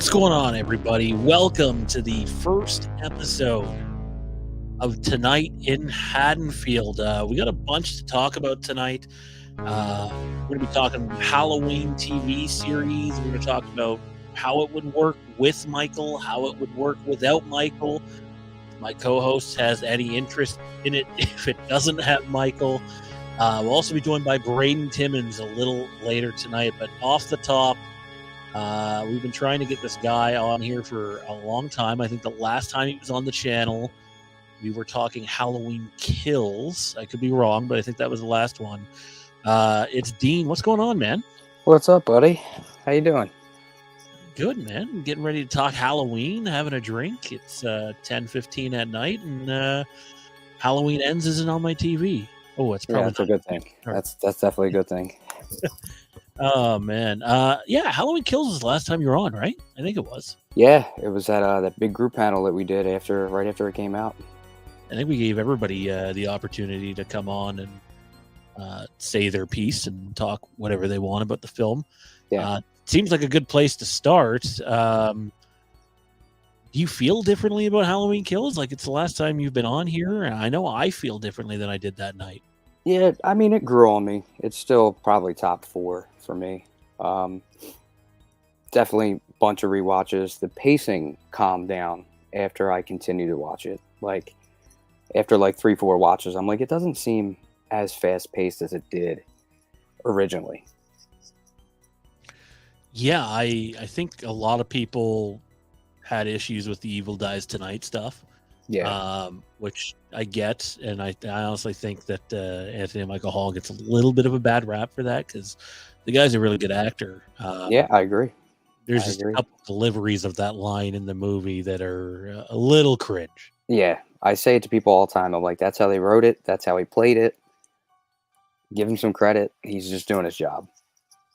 What's going on, everybody? Welcome to the first episode of Tonight in Haddonfield. We got a bunch to talk about tonight. We're going to be talking Halloween TV series. We're going to talk about how it would work with Michael, how it would work without Michael. If my co-host has any interest in it, if it doesn't have Michael. We'll also be joined by Braden Timmons a little later tonight. But off the top, we've been trying to get this guy on here for a long time. I think the last time he was on the channel, we were talking Halloween Kills. I could be wrong, but I think that was the last one. It's Dean. What's going on, man? What's up, buddy? How you doing? Good, man. I'm getting ready to talk Halloween, having a drink. It's 10:15 at night, and Halloween Ends isn't on my TV. Oh, it's probably that's a good thing. That's definitely a good thing. Oh man, yeah. Halloween Kills is the last time you were on, right? I think it was. Yeah, it was at that big group panel that we did right after it came out. I think we gave everybody the opportunity to come on and say their piece and talk whatever they want about the film. Yeah, seems like a good place to start. Do you feel differently about Halloween Kills? Like it's the last time you've been on here, and I know I feel differently than I did that night. Yeah, I mean it grew on me. It's still probably top 4 for me. Definitely a bunch of rewatches. The pacing calmed down after I continued to watch it. Like after like 3-4 watches, I'm like, it doesn't seem as fast paced as it did originally. Yeah, I think a lot of people had issues with the Evil Dies Tonight stuff. Yeah, which I get, and I honestly think that Anthony Michael Hall gets a little bit of a bad rap for that because the guy's a really good actor. yeah, I agree. There's just a couple deliveries of that line in the movie that are a little cringe. Yeah, I say it to people all the time. I'm like, that's how they wrote it. That's how he played it. Give him some credit. He's just doing his job.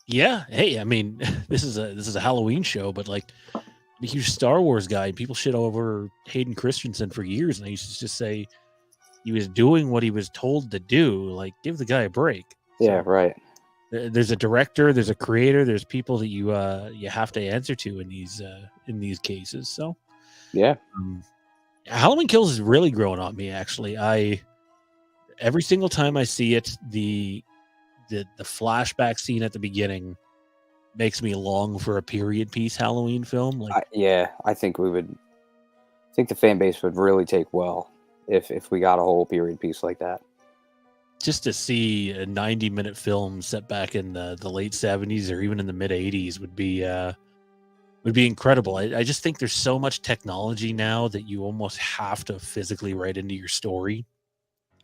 Yeah. Hey, I mean, this is a Halloween show, but like, I'm a huge Star Wars guy. People shit over Hayden Christensen for years, and I used to just say he was doing what he was told to do. Like, give the guy a break. Yeah, right. There's a director, there's a creator, there's people that you have to answer to in these cases. So, yeah, Halloween Kills is really growing on me. Actually, every single time I see it, the flashback scene at the beginning makes me long for a period piece Halloween film. Like, I think the fan base would really take well if we got a whole period piece like that. Just to see a 90-minute film set back in the late 70s or even in the mid 80s would be incredible. I just think there's so much technology now that you almost have to physically write into your story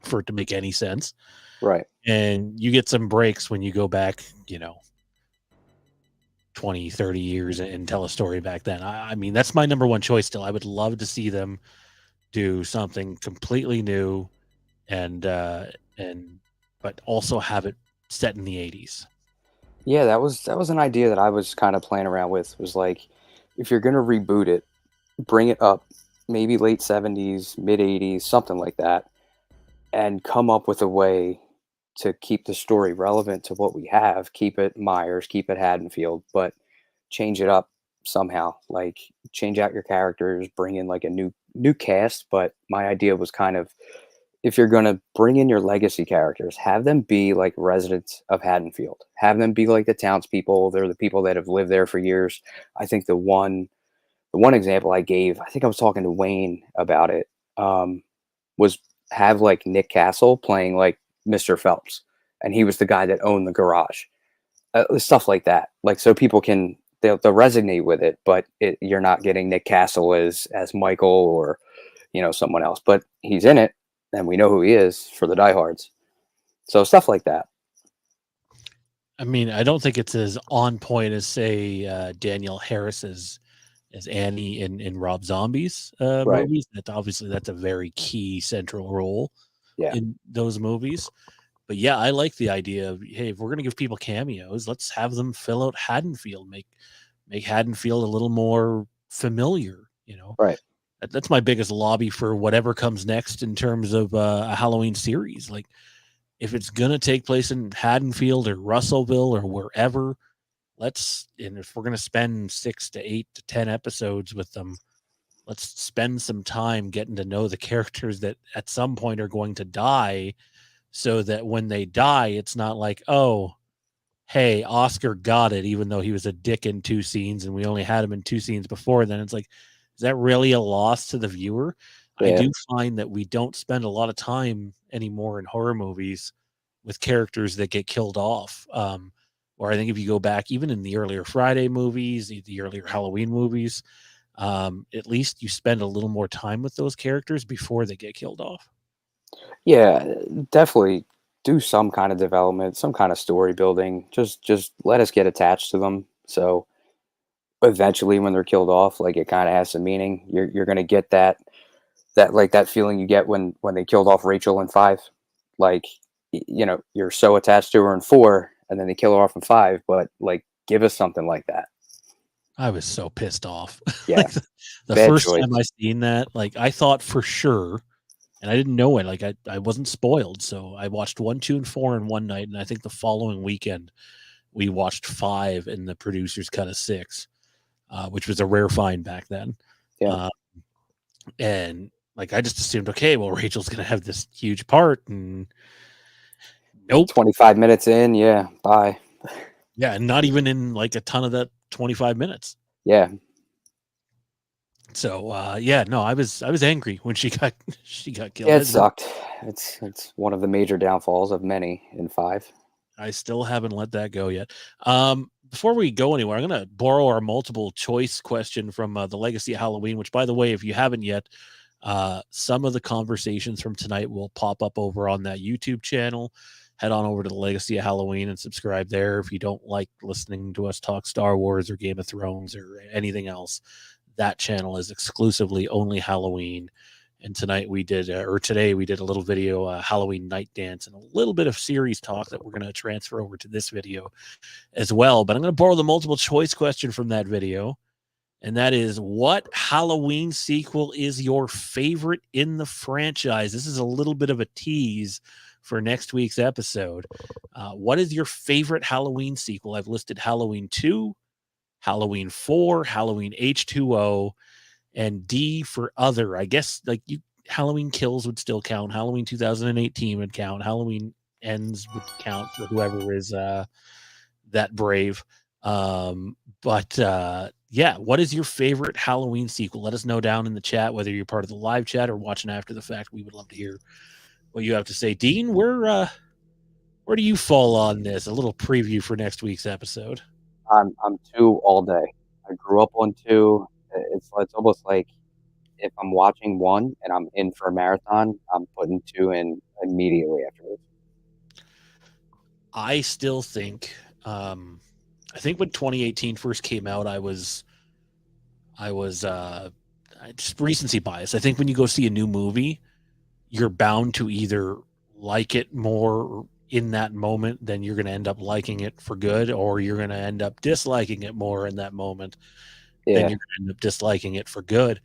for it to make any sense. Right. And you get some breaks when you go back, 20, 30 years and tell a story back then. I mean, that's my number one choice still. I would love to see them do something completely new but also have it set in the 80s. Yeah, that was an idea that I was kind of playing around with. Was like, if you're going to reboot it, bring it up maybe late 70s, mid 80s, something like that, and come up with a way to keep the story relevant to what we have. Keep it Myers, keep it Haddonfield, but change it up somehow. Like change out your characters, bring in like a new cast. But my idea was kind of, if you're going to bring in your legacy characters, have them be like residents of Haddonfield. Have them be like the townspeople. They're the people that have lived there for years. I think the one example I gave, I think I was talking to Wayne about it, was have like Nick Castle playing like Mr. Phelps, and he was the guy that owned the garage. Stuff like that. Like, so people they'll resonate with it, but you're not getting Nick Castle as Michael or, someone else, but he's in it. And we know who he is for the diehards. So stuff like that. I mean, I don't think it's as on point as, say, Danielle Harris as Annie in Rob Zombie's Right. movies. That's a very key central role in those movies. But yeah, I like the idea of, hey, if we're going to give people cameos, let's have them fill out Haddonfield, make Haddonfield a little more familiar, Right. That's my biggest lobby for whatever comes next in terms of a Halloween series. Like, if it's going to take place in Haddonfield or Russellville or wherever, and if we're going to spend 6 to 8 to 10 episodes with them, let's spend some time getting to know the characters that at some point are going to die, so that when they die, it's not like, oh, hey, Oscar got it, even though he was a dick in 2 scenes and we only had him in 2 scenes before then. It's like, is that really a loss to the viewer? I Yeah. do find that we don't spend a lot of time anymore in horror movies with characters that get killed off. Or I think if you go back, even in the earlier Friday movies, the earlier Halloween movies, at least you spend a little more time with those characters before they get killed off. Yeah, definitely do some kind of development, some kind of story building. Just let us get attached to them. So eventually when they're killed off, like it kind of has some meaning. You're gonna get that feeling you get when they killed off Rachel in 5. Like you're so attached to her in 4, and then they kill her off in 5. But like, give us something like that. I was so pissed off. Yeah, Like the bad first choice. time I seen that, like I thought for sure, and I didn't know it. Like I wasn't spoiled, so I watched 1, 2, and 4 in one night, and I think the following weekend we watched 5 in the producer's cut of 6, which was a rare find back then. Yeah, Uh, and like I just assumed, okay, well Rachel's gonna have this huge part, and nope. 25 minutes in, yeah, bye. Yeah, and not even in like a ton of that 25 minutes. Yeah, So yeah, no, I was angry when she got she got killed. yeah, it sucked. It's one of the major downfalls of many in 5. I still haven't let that go yet. Before we go anywhere, I'm going to borrow our multiple choice question from the Legacy of Halloween, which, by the way, if you haven't yet, some of the conversations from tonight will pop up over on that YouTube channel. Head on over to the Legacy of Halloween and subscribe there if you don't like listening to us talk Star Wars or Game of Thrones or anything else. That channel is exclusively only Halloween. And tonight we did, or today we did a little video, Halloween night dance, and a little bit of series talk that we're going to transfer over to this video as well. But I'm going to borrow the multiple choice question from that video. And that is, what Halloween sequel is your favorite in the franchise? This is a little bit of a tease for next week's episode. What is your favorite Halloween sequel? I've listed Halloween 2, Halloween 4, Halloween H2O, and D for other. I guess like Halloween Kills would still count. Halloween 2018 would count. Halloween Ends would count for whoever is that brave. But yeah, what is your favorite Halloween sequel? Let us know down in the chat, whether you're part of the live chat or watching after the fact. We would love to hear what you have to say. Dean, where do you fall on this? A little preview for next week's episode. I'm 2 all day. I grew up on 2. It's almost like if I'm watching 1 and I'm in for a marathon, I'm putting 2 in immediately afterwards. I still think, I think when 2018 first came out, I was just recency bias. I think when you go see a new movie, you're bound to either like it more in that moment, then you're going to end up liking it for good, or you're going to end up disliking it more in that moment, then Yeah. you're going to end up disliking it for good.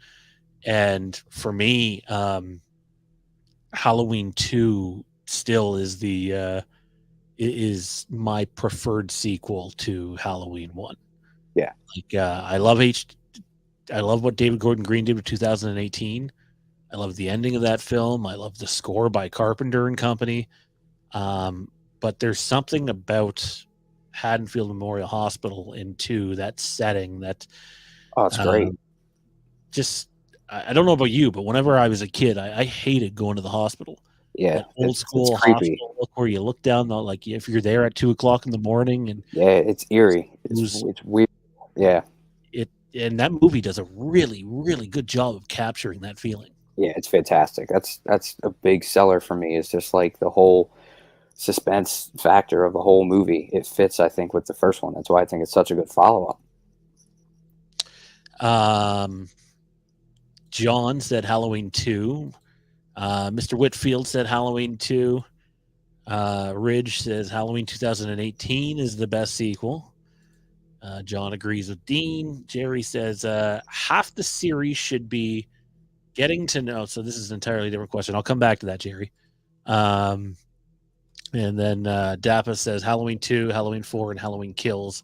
And for me, Halloween 2 still is my preferred sequel to Halloween 1. Yeah. Like I love what David Gordon Green did with 2018. I love the ending of that film. I love the score by Carpenter and company. But there's something about Haddonfield Memorial Hospital in 2, that setting that Oh, it's great. just I don't know about you, but whenever I was a kid, I hated going to the hospital. Yeah, That old it's school creepy. hospital look where you look down, like if you're there at 2 o'clock in the morning, and Yeah, it's eerie. who's It's weird. Yeah, and that movie does a really, really good job of capturing that feeling. yeah, it's fantastic. That's a big seller for me. Is just like the whole suspense factor of the whole movie. It fits, I think, with the first one. That's why I think it's such a good follow up. John said Halloween 2. Mr. Whitfield said Halloween 2. Ridge says Halloween 2018 is the best sequel. John agrees with Dean. Jerry says half the series should be getting to know. So this is an entirely different question. I'll come back to that, Jerry. And then Dappa says Halloween 2, Halloween 4, and Halloween Kills.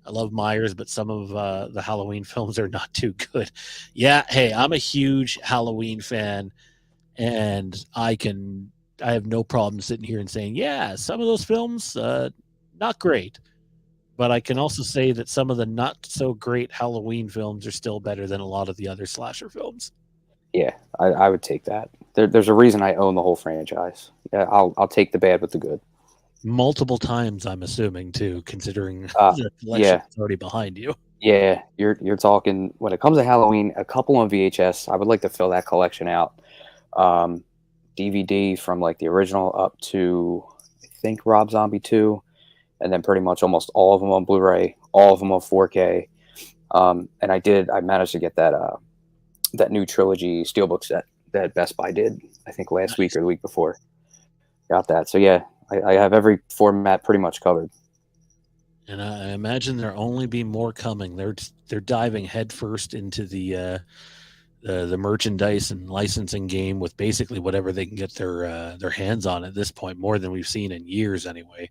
I love Myers, but some of the Halloween films are not too good. Yeah, hey, I'm a huge Halloween fan, and I have no problem sitting here and saying, yeah, some of those films, not great. But I can also say that some of the not so great Halloween films are still better than a lot of the other slasher films. Yeah, I would take that. There's a reason I own the whole franchise. Yeah, I'll take the bad with the good. Multiple times, I'm assuming, too, considering Uh, the collection yeah, that's already behind you. yeah. You're talking when it comes to Halloween, a couple on VHS. I would like to fill that collection out. Um, DVD from like the original up to I think Rob Zombie 2, and then pretty much almost all of them on Blu-ray, all of them on 4K. And I managed to get that new trilogy steelbook set that Best Buy did, I think last week Nice. or the week before. Got that. So yeah, I have every format pretty much covered. And I imagine there'll only be more coming. They're diving headfirst into the merchandise and licensing game with basically whatever they can get their hands on at this point, more than we've seen in years, anyway.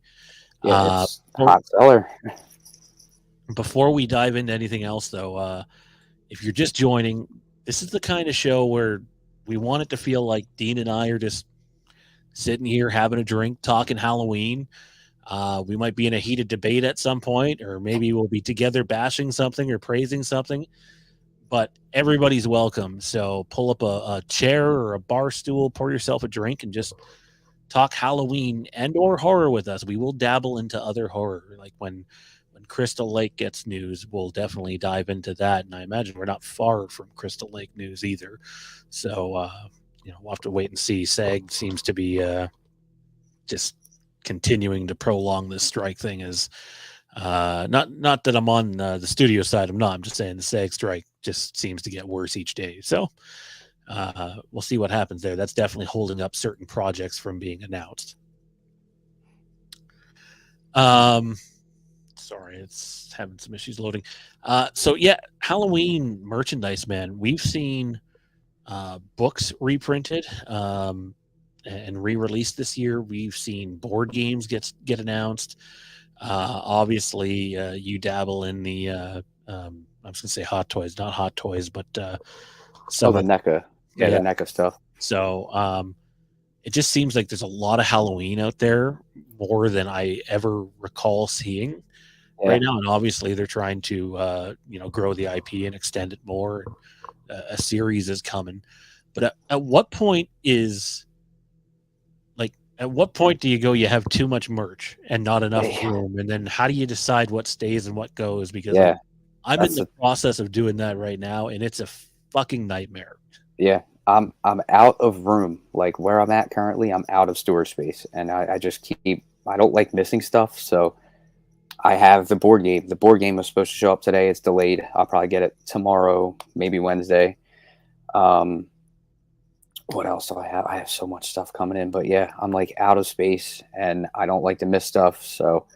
Yeah, Uh, it's a hot seller. Before we dive into anything else, though, if you're just joining, this is the kind of show where we want it to feel like Dean and I are just sitting here having a drink, talking Halloween. We might be in a heated debate at some point, or maybe we'll be together bashing something or praising something. But everybody's welcome. So pull up a chair or a bar stool, pour yourself a drink, and just talk Halloween and or horror with us. We will dabble into other horror, like when Crystal Lake gets news, we'll definitely dive into that. And I imagine we're not far from Crystal Lake news either. So we'll have to wait and see. SAG seems to be just continuing to prolong this strike thing. As not that I'm on the studio side, I'm just saying the SAG strike just seems to get worse each day. So we'll see what happens there. That's definitely holding up certain projects from being announced. Sorry, it's having some issues loading. So yeah, Halloween merchandise, man. We've seen books reprinted and re-released this year. We've seen board games get announced. Obviously, you dabble in the I was gonna say hot toys, not hot toys, but Oh, some the of NECA. Yeah, the yeah. NECA stuff. So it just seems like there's a lot of Halloween out there, more than I ever recall seeing Yeah. right now. And obviously, they're trying to grow the IP and extend it more. A series is coming, but at what point is at what point do you go, you have too much merch and not enough room? And then how do you decide what stays and what goes? Because Yeah, I'm in that's the the process of doing that right now, and it's a fucking nightmare. yeah. I'm out of room. Like where I'm at currently, I'm out of storage space, and I just keep. I don't like missing stuff, so I have the board game. The board game was supposed to show up today. It's delayed. I'll probably get it tomorrow, maybe Wednesday. Um, what else do I have? I have so much stuff coming in, but yeah, I'm like out of space, and I don't like to miss stuff, so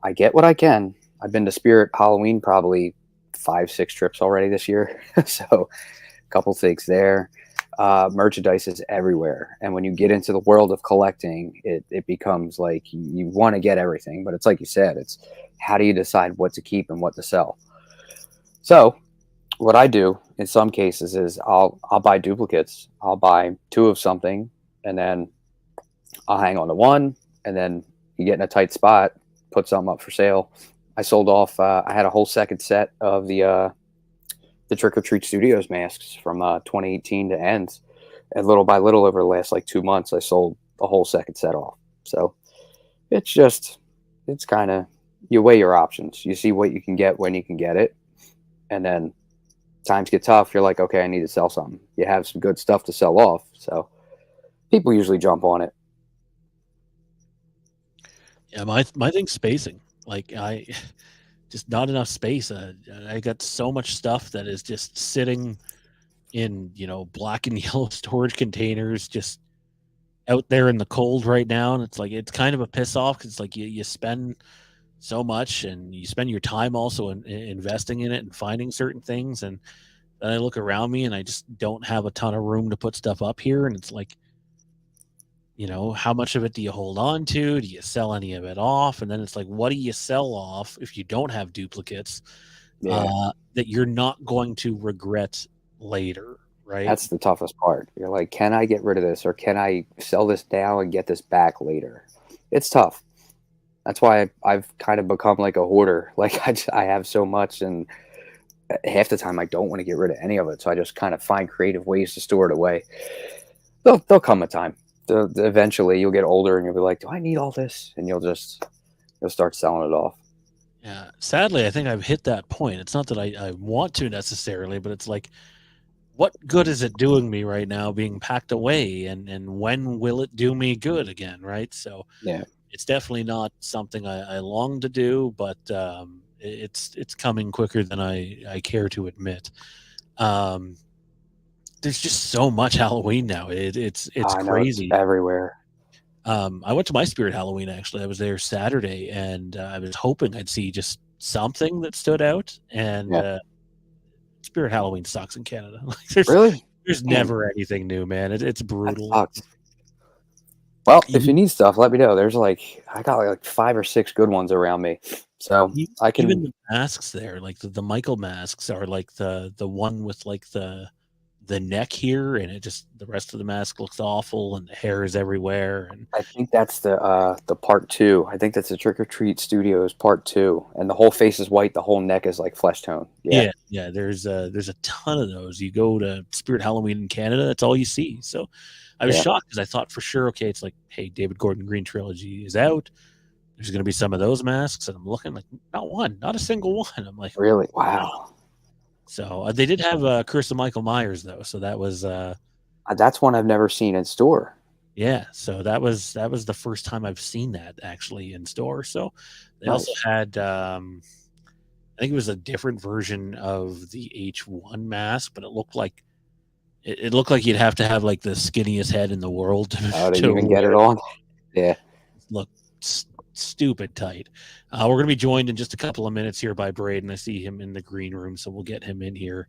I get what I can. I've been to Spirit Halloween probably 5, 6 trips already this year, so a couple things there. Merchandise is everywhere, and when you get into the world of collecting, it becomes like you want to get everything, but it's like you said, it's how do you decide what to keep and what to sell? So what I do in some cases is I'll buy duplicates. I'll buy 2 of something, and then I'll hang on to one, and then you get in a tight spot, put something up for sale. I sold off. I had a whole second set of the Trick or Treat Studios masks from 2018 to ends, and little by little over the last like 2 months, I sold a whole second set off. So it's kind of you weigh your options. You see what you can get when you can get it, and then times get tough. You're like, okay, I need to sell something. You have some good stuff to sell off, so people usually jump on it. Yeah, my thing's spacing. Like I just not enough space. I got so much stuff that is just sitting in black and yellow storage containers, just out there in the cold right now, and it's kind of a piss off because it's like you spend so much and you spend your time also in investing in it and finding certain things, and then I look around me and I just don't have a ton of room to put stuff up here, and it's like how much of it do you hold on to? Do you sell any of it off? And then it's like, what do you sell off if you don't have duplicates Yeah. that you're not going to regret later, right? That's the toughest part. You're like, can I get rid of this or can I sell this now and get this back later? It's tough. That's why I've kind of become like a hoarder. Like I have so much, and half the time I don't want to get rid of any of it. So I just kind of find creative ways to store it away. There'll come a time. Eventually, you'll get older and you'll be like, "Do I need all this?" And you'll start selling it off. Yeah. Sadly, I think I've hit that point. It's not that I want to necessarily, but it's like, what good is it doing me right now being packed away? And when will it do me good again? Right. So Yeah, it's definitely not something I long to do, but it's coming quicker than I care to admit. Um, there's just so much Halloween now. It's I know it's crazy. everywhere. I went to my Spirit Halloween actually. I was there Saturday, and I was hoping I'd see just something that stood out. And Yeah, Spirit Halloween sucks in Canada. Like really. there's Man, never anything new, man. It's that brutal. sucks. Well, if you Even need stuff, let me know. There's like I got like 5 or 6 good ones around me, so I even can. the masks there, like the Michael masks, are like the one with like the neck here, and it just the rest of the mask looks awful, and the hair is everywhere, and I think that's the part two. I think that's the Trick or Treat Studios part two, and the whole face is white. The whole neck is like flesh tone. Yeah, yeah. There's a ton of those. You go to Spirit Halloween in Canada, that's all you see. So I was yeah, shocked because I thought for sure, okay, it's like, hey, David Gordon Green trilogy is out. There's going to be some of those masks, and I'm looking like not one, not a single one. I'm like, really. wow. Wow, So they did have Curse of Michael Myers though, so that was that's one I've never seen in store. yeah. So that was the first time I've seen that actually in store. So they also Nice. had I think it was a different version of the H1 mask, but it looked like you'd have to have like the skinniest head in the world To to even get wear it it. on. Yeah. Look stupid tight. We're going to be joined in just a couple of minutes here by Braden. I see him in the green room, so we'll get him in here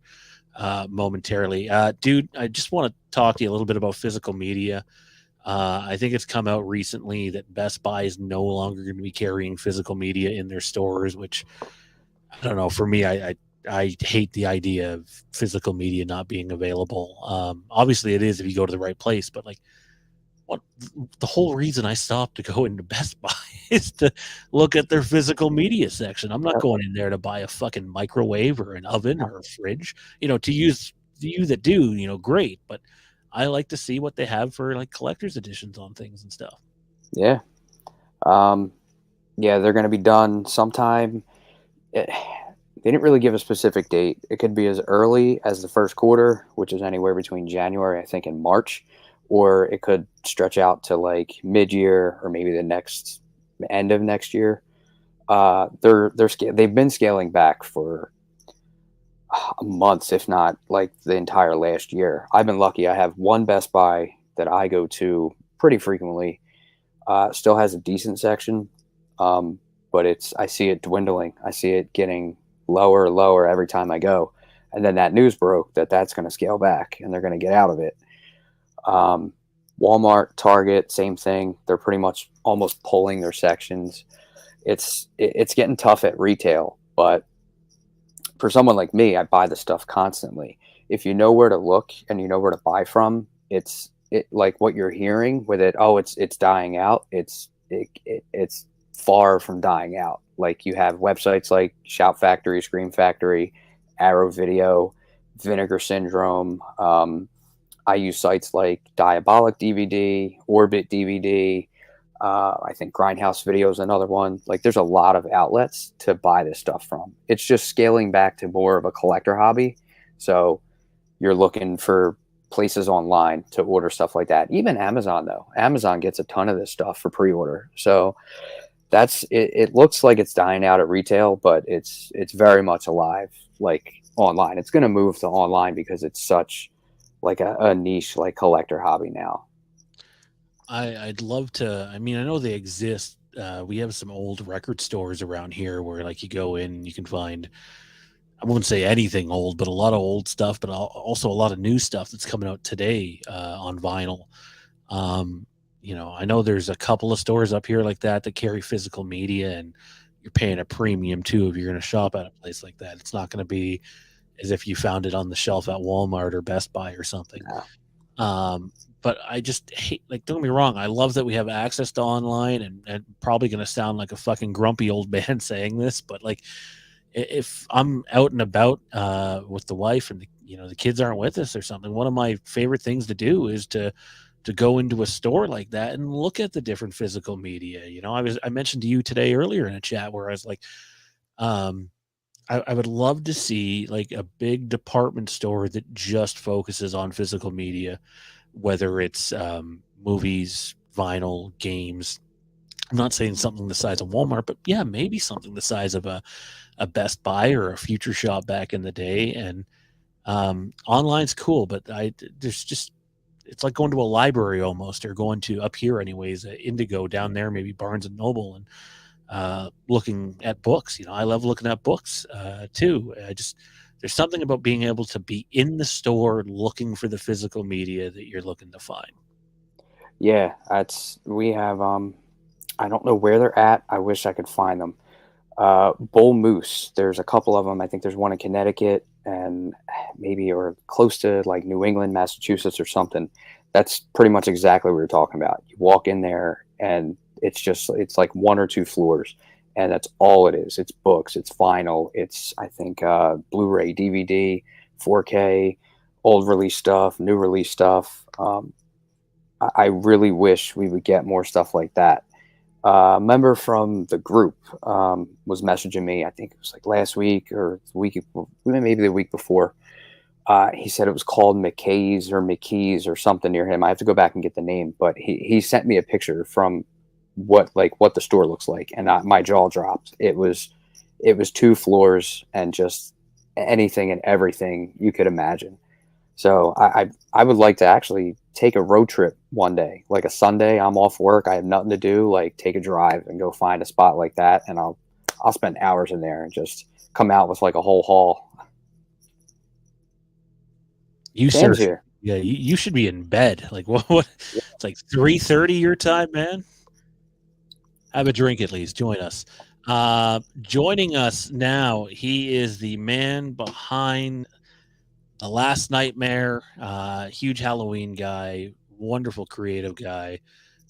momentarily. Dude, I just want to talk to you a little bit about physical media. I think it's come out recently that Best Buy is no longer going to be carrying physical media in their stores, which I don't know. For me, I hate the idea of physical media not being available. Obviously, it is if you go to the right place, but like, what the whole reason I stopped to go into Best Buy is to look at their physical media section. I'm not Yep. going in there to buy a fucking microwave or an oven or a fridge. To use you that do, great, but I like to see what they have for like collector's editions on things and stuff. Yeah. Um, yeah, they're going to be done sometime. They didn't really give a specific date. It could be as early as the first quarter, which is anywhere between January, I think, and March, or it could stretch out to like mid-year or maybe the next end of next year. They've been scaling back for months, if not like the entire last year. I've been lucky. I have one Best Buy that I go to pretty frequently. Still has a decent section, but I see it dwindling. I see it getting lower and lower every time I go. And then that news broke that that's going to scale back and they're going to get out of it. Um, Walmart, Target, same thing. They're pretty much almost pulling their sections. It's getting tough at retail, but for someone like me, I buy the stuff constantly. If you know where to look and you know where to buy from, it like what you're hearing with it. Oh, it's dying out. It's far from dying out. Like you have websites like Shout Factory, Scream Factory, Arrow Video, Vinegar Syndrome. I use sites like Diabolic DVD, Orbit DVD. I think Grindhouse Video is another one. Like, there's a lot of outlets to buy this stuff from. It's just scaling back to more of a collector hobby. So you're looking for places online to order stuff like that. Even Amazon, though. Amazon gets a ton of this stuff for pre-order. So that's it. It looks like it's dying out at retail, but it's very much alive. Like online, it's going to move to online because it's such like a niche like collector hobby now. I'd love to. I mean, I know they exist. We have some old record stores around here where, like, you go in and you can find, I wouldn't say anything old, but a lot of old stuff, but also a lot of new stuff that's coming out today on vinyl. Um, I know there's a couple of stores up here like that carry physical media, and you're paying a premium too if you're going to shop at a place like that. It's not going to be as if you found it on the shelf at Walmart or Best Buy or something. No. But I just hate, like, don't get me wrong, I love that we have access to online, and probably going to sound like a fucking grumpy old man saying this, but like, if I'm out and about with the wife and the kids aren't with us or something, one of my favorite things to do is to go into a store like that and look at the different physical media. I mentioned to you today earlier in a chat where I was like, um, I would love to see like a big department store that just focuses on physical media, whether it's movies, vinyl, games. I'm not saying something the size of Walmart, but yeah, maybe something the size of a Best Buy or a Future Shop back in the day. And online's cool, but there's just, it's like going to a library almost, or going to, up here anyways, Indigo, down there maybe Barnes and Noble, and looking at books. I love looking at books too. There's something about being able to be in the store looking for the physical media that you're looking to find. Yeah, we have I don't know where they're at. I wish I could find them. Bull Moose. There's a couple of them. I think there's one in Connecticut and maybe or close to like New England, Massachusetts or something. That's pretty much exactly what you're talking about. You walk in there and it's like one or two floors, and that's all it is. It's books, it's vinyl, it's I think Blu-ray, DVD, 4K, old release stuff, new release stuff. I really wish we would get more stuff like that. A member from the group was messaging me. I think it was like last week or the week, maybe the week before. He said it was called McKee's or something near him. I have to go back and get the name, but he sent me a picture from what the store looks like, and my jaw dropped. It was 2 floors and just anything and everything you could imagine. So I would like to actually take a road trip one day, like a Sunday. I'm off work, I have nothing to do. Like take a drive and go find a spot like that, and I'll spend hours in there and just come out with like a whole haul. Sam's here. Yeah, you should be in bed. Like what? It's like 3:30 your time, man. Have a drink at least. Join us. Joining us now, he is the man behind The Last Nighmare. Huge Halloween guy, wonderful creative guy,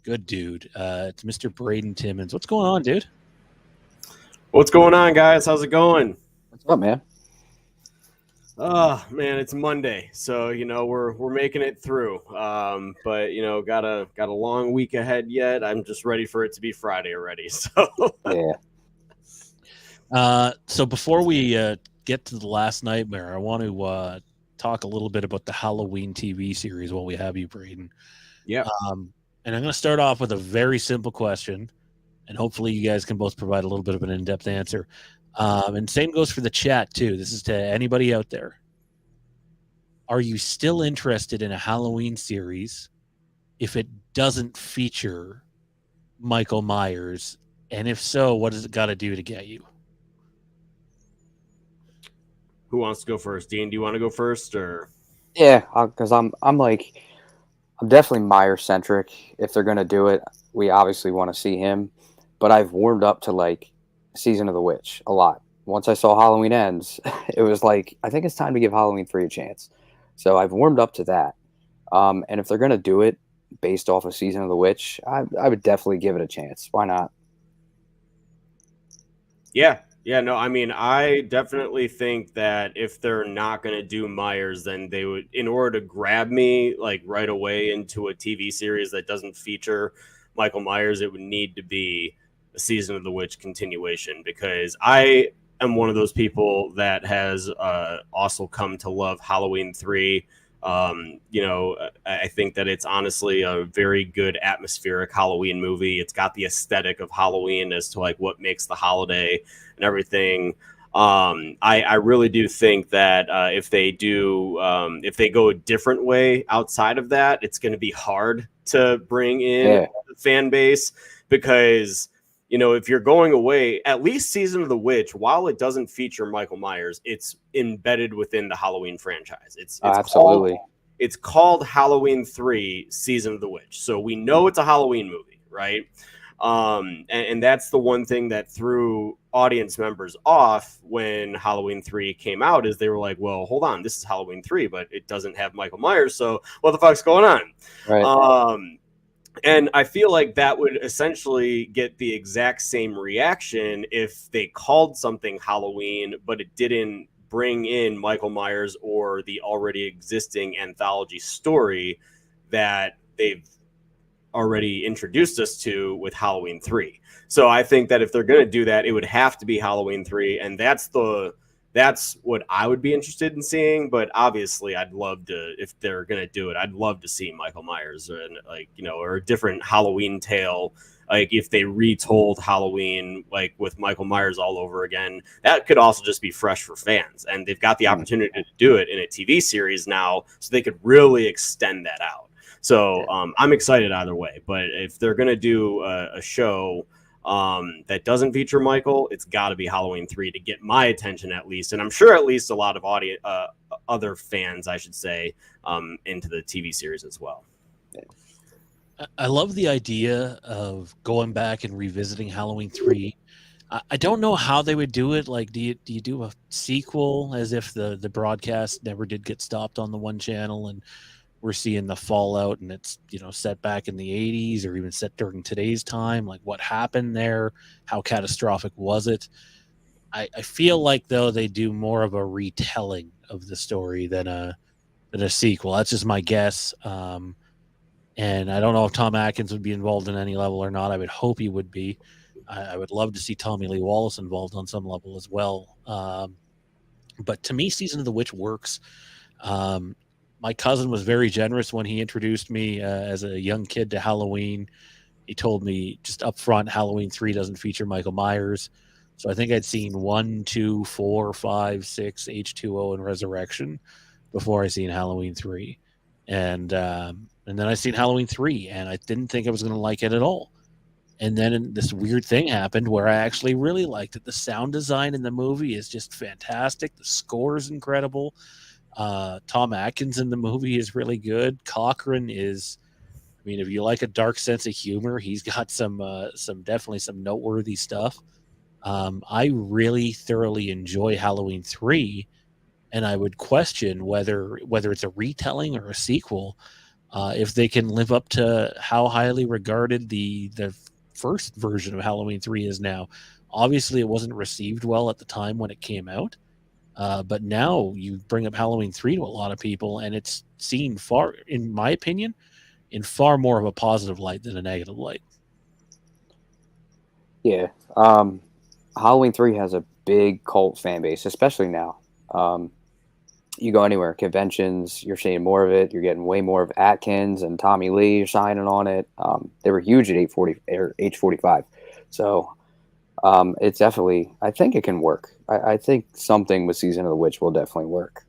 good dude. It's Mr. Braden Timmons. What's going on, dude? What's going on, guys? How's it going? What's up, man? Oh man, it's Monday, so we're making it through. But got a long week ahead yet. I'm just ready for it to be Friday already. So yeah. So before we get to The Last Nighmare, I want to talk a little bit about the Halloween TV series while we have you, Braden. Yeah. And I'm going to start off with a very simple question, and hopefully you guys can both provide a little bit of an in-depth answer. And same goes for the chat too. This is to anybody out there. Are you still interested in a Halloween series if it doesn't feature Michael Myers? And if so, what does it got to do to get you? Who wants to go first? Dean, do you want to go first, or? Yeah, because I'm definitely Myers centric. If they're gonna do it, we obviously want to see him. But I've warmed up to like Season of the Witch a lot. Once I saw Halloween Ends, it was like, I think it's time to give Halloween 3 a chance. So I've warmed up to that. And if they're going to do it based off of Season of the Witch, I would definitely give it a chance. Why not? Yeah. No, I mean, I definitely think that if they're not going to do Myers, then they would, in order to grab me like right away into a TV series that doesn't feature Michael Myers, it would need to be a Season of the Witch continuation, because I am one of those people that has also come to love Halloween 3. I think that it's honestly a very good atmospheric Halloween movie. It's got the aesthetic of Halloween as to like what makes the holiday and everything. I really do think that if they go a different way outside of that, it's going to be hard to bring in the fan base, because if you're going away, at least Season of the Witch, while it doesn't feature Michael Myers, it's embedded within the Halloween franchise. It's absolutely. it's called Halloween 3 Season of the Witch. So we know it's a Halloween movie, right? And that's the one thing that threw audience members off when Halloween 3 came out, is they were like, well, hold on, this is Halloween 3, but it doesn't have Michael Myers, so what the fuck's going on? Right. And I feel like that would essentially get the exact same reaction if they called something Halloween, but it didn't bring in Michael Myers or the already existing anthology story that they've already introduced us to with Halloween 3. So I think that if they're going to do that, it would have to be Halloween 3, and that's what I would be interested in seeing. But obviously, I'd love to, if they're going to do it, I'd love to see Michael Myers, and or a different Halloween tale. Like if they retold Halloween, like with Michael Myers all over again, that could also just be fresh for fans. And they've got the opportunity to do it in a TV series now, so they could really extend that out. So I'm excited either way. But if they're going to do a show that doesn't feature Michael, it's got to be Halloween 3 to get my attention at least. And I'm sure at least a lot of other fans, I should say, into the TV series as well. I love the idea of going back and revisiting Halloween 3. I don't know how they would do it. Like, do you do a sequel as if the broadcast never did get stopped on the one channel, and we're seeing the fallout, and it's, set back in the 80s or even set during today's time? Like, what happened there? How catastrophic was it? I feel like, though, they do more of a retelling of the story than a sequel. That's just my guess. And I don't know if Tom Atkins would be involved in any level or not. I would hope he would be. I would love to see Tommy Lee Wallace involved on some level as well. But to me, Season of the Witch works. My cousin was very generous when he introduced me as a young kid to Halloween. He told me just up front, Halloween 3 doesn't feature Michael Myers. So I think I'd seen 1, 2, 4, 5, 6, H2O, and Resurrection before I seen Halloween 3. And then I seen Halloween 3, and I didn't think I was going to like it at all. And then this weird thing happened where I actually really liked it. The sound design in the movie is just fantastic. The score is incredible. Tom Atkins in the movie is really good. Cochran is, if you like a dark sense of humor, he's got some definitely some noteworthy stuff. I really thoroughly enjoy Halloween 3, and I would question whether it's a retelling or a sequel, if they can live up to how highly regarded the first version of Halloween 3 is now. Obviously, it wasn't received well at the time when it came out. But now you bring up Halloween 3 to a lot of people, and it's seen in my opinion, in far more of a positive light than a negative light. Yeah. Halloween 3 has a big cult fan base, especially now. You go anywhere, conventions, you're seeing more of it. You're getting way more of Atkins and Tommy Lee signing on it. They were huge at age 45. So it's definitely, I think it can work. I think something with Season of the Witch will definitely work.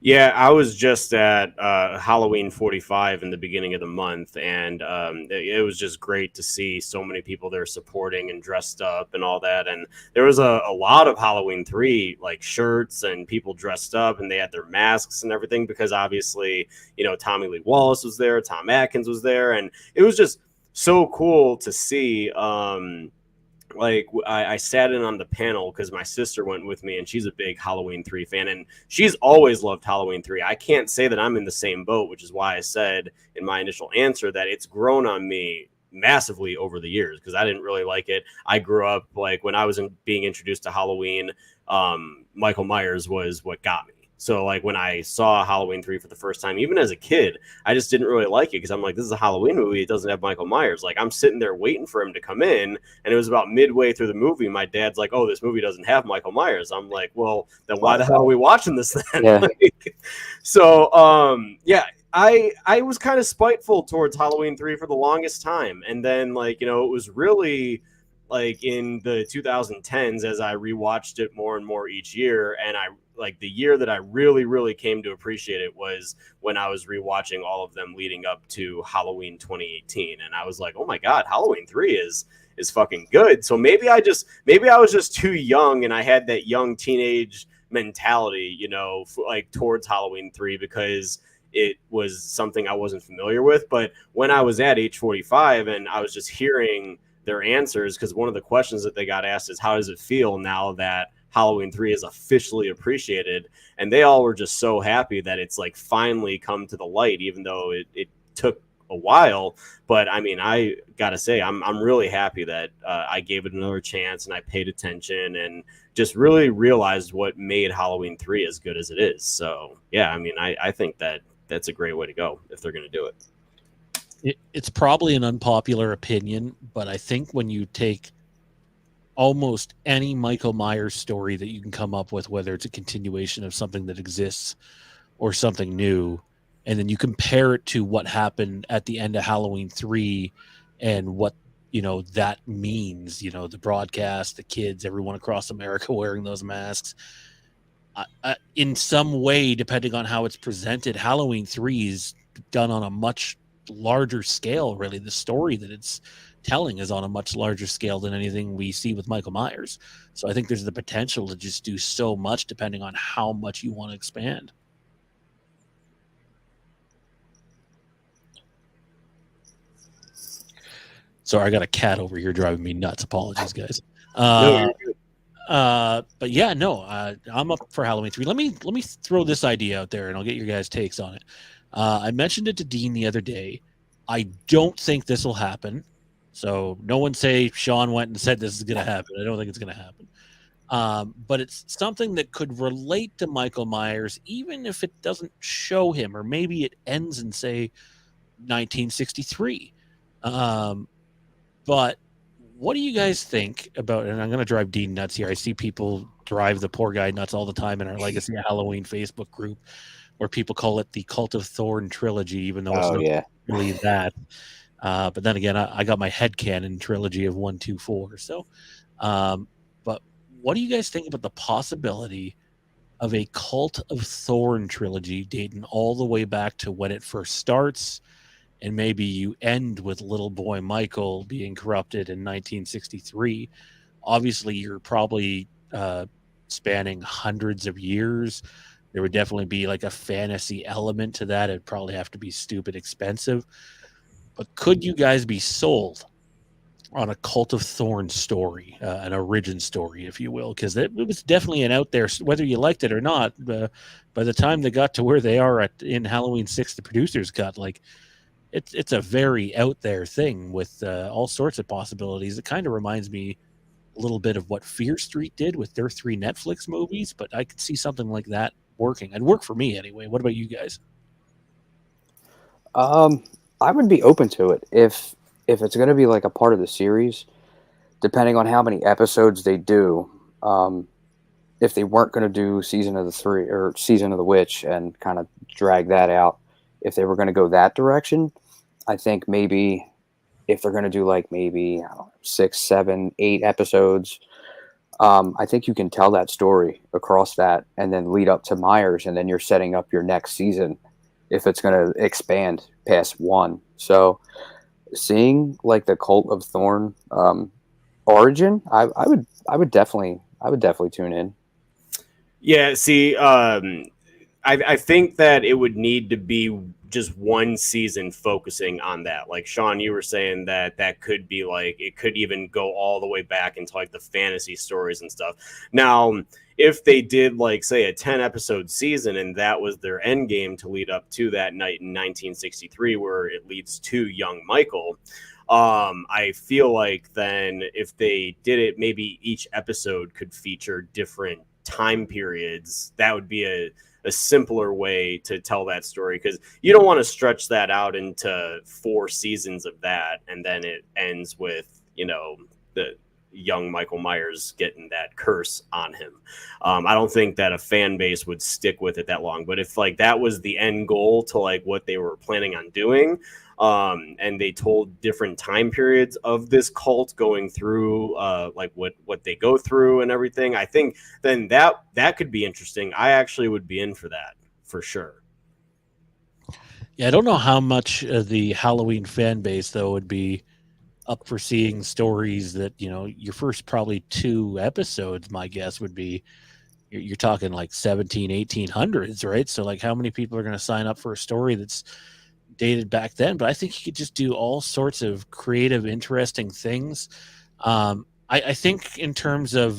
Yeah, I was just at Halloween 45 in the beginning of the month, and it was just great to see so many people there supporting and dressed up and all that. And there was a lot of Halloween 3 like shirts and people dressed up, and they had their masks and everything because obviously, Tommy Lee Wallace was there, Tom Atkins was there, and it was just so cool to see. I sat in on the panel because my sister went with me, and she's a big Halloween 3 fan, and she's always loved Halloween 3. I can't say that I'm in the same boat, which is why I said in my initial answer that it's grown on me massively over the years because I didn't really like it. I grew up when I was being introduced to Halloween, Michael Myers was what got me. So when I saw Halloween 3 for the first time, even as a kid, I just didn't really like it because I'm like, this is a Halloween movie. It doesn't have Michael Myers. I'm sitting there waiting for him to come in. And it was about midway through the movie. My dad's like, oh, this movie doesn't have Michael Myers. I'm like, well, then why the hell are we watching this then? Yeah. I was kind of spiteful towards Halloween 3 for the longest time. And then it was really in the 2010s as I rewatched it more and more each year. And the year that I really, really came to appreciate it was when I was rewatching all of them leading up to Halloween 2018. And I was like, oh my God, Halloween 3 is fucking good. So maybe I was just too young and I had that young teenage mentality, towards Halloween 3 because it was something I wasn't familiar with. But when I was at H45 and I was just hearing their answers, because one of the questions that they got asked is, how does it feel now that Halloween 3 is officially appreciated? And they all were just so happy that it's like finally come to the light, even though it took a while. But I mean, I gotta say, I'm really happy that I gave it another chance and I paid attention and just really realized what made Halloween 3 as good as it is. So yeah, I mean, I think that that's a great way to go if they're going to do it. It's probably an unpopular opinion, but I think when you take almost any Michael Myers story that you can come up with, whether it's a continuation of something that exists or something new, and then you compare it to what happened at the end of Halloween 3 and what, that means, the broadcast, the kids, everyone across America wearing those masks. In some way, depending on how it's presented, Halloween 3 is done on a much larger scale, really. The story that it's telling is on a much larger scale than anything we see with Michael Myers. So I think there's the potential to just do so much depending on how much you want to expand. Sorry, I got a cat over here driving me nuts. Apologies, guys. But yeah, no, I'm up for Halloween 3. Let me throw this idea out there, and I'll get your guys' takes on it. I mentioned it to Dean the other day. I don't think this will happen. So no one say Sean went and said this is going to happen. I don't think it's going to happen. But it's something that could relate to Michael Myers, even if it doesn't show him, or maybe it ends in, say, 1963. But what do you guys think about, and I'm going to drive Dean nuts here. I see people drive the poor guy nuts all the time in our Legacy of Halloween Facebook group, where people call it the Cult of Thorn trilogy, even though it's not really that. But then again, I got my headcanon trilogy of 1, 2, 4. So, but what do you guys think about the possibility of a Cult of Thorn trilogy dating all the way back to when it first starts? And maybe you end with little boy Michael being corrupted in 1963. Obviously, you're probably spanning hundreds of years. There would definitely be like a fantasy element to that. It'd probably have to be stupid expensive. But could you guys be sold on a Cult of Thorn story, an origin story, if you will? Because it was definitely an out there, whether you liked it or not. By the time they got to where they are in Halloween 6, the producers got like, it's a very out there thing with all sorts of possibilities. It kind of reminds me a little bit of what Fear Street did with their 3 Netflix movies, but I could see something like that working. It'd work for me anyway. What about you guys? I would be open to it if it's going to be like a part of the series, depending on how many episodes they do. If they weren't going to do Season of the Witch and kind of drag that out, if they were going to go that direction, I think maybe if they're going to do like maybe 6, 7, 8 episodes, I think you can tell that story across that and then lead up to Myers, and then you're setting up your next season if it's going to expand past 1. So seeing like the Cult of Thorn origin, I would definitely tune in. Yeah, see, I think that it would need to be just one season focusing on that. Like Sean, you were saying that could be like, it could even go all the way back into like the fantasy stories and stuff. Now, if they did like say a 10 episode season and that was their end game to lead up to that night in 1963, where it leads to young Michael, I feel like then if they did it, maybe each episode could feature different time periods. That would be a simpler way to tell that story, because you don't want to stretch that out into 4 seasons of that and then it ends with the young Michael Myers getting that curse on him. I don't think that a fan base would stick with it that long, but if like that was the end goal to like what they were planning on doing, and they told different time periods of this cult going through like what they go through and everything, I think then that could be interesting. I actually would be in for that for sure. Yeah, I don't know how much the Halloween fan base though would be up for seeing stories that your first probably 2 episodes, my guess would be you're talking like 1800s, right? So like how many people are going to sign up for a story that's dated back then? But I think you could just do all sorts of creative, interesting things. I think in terms of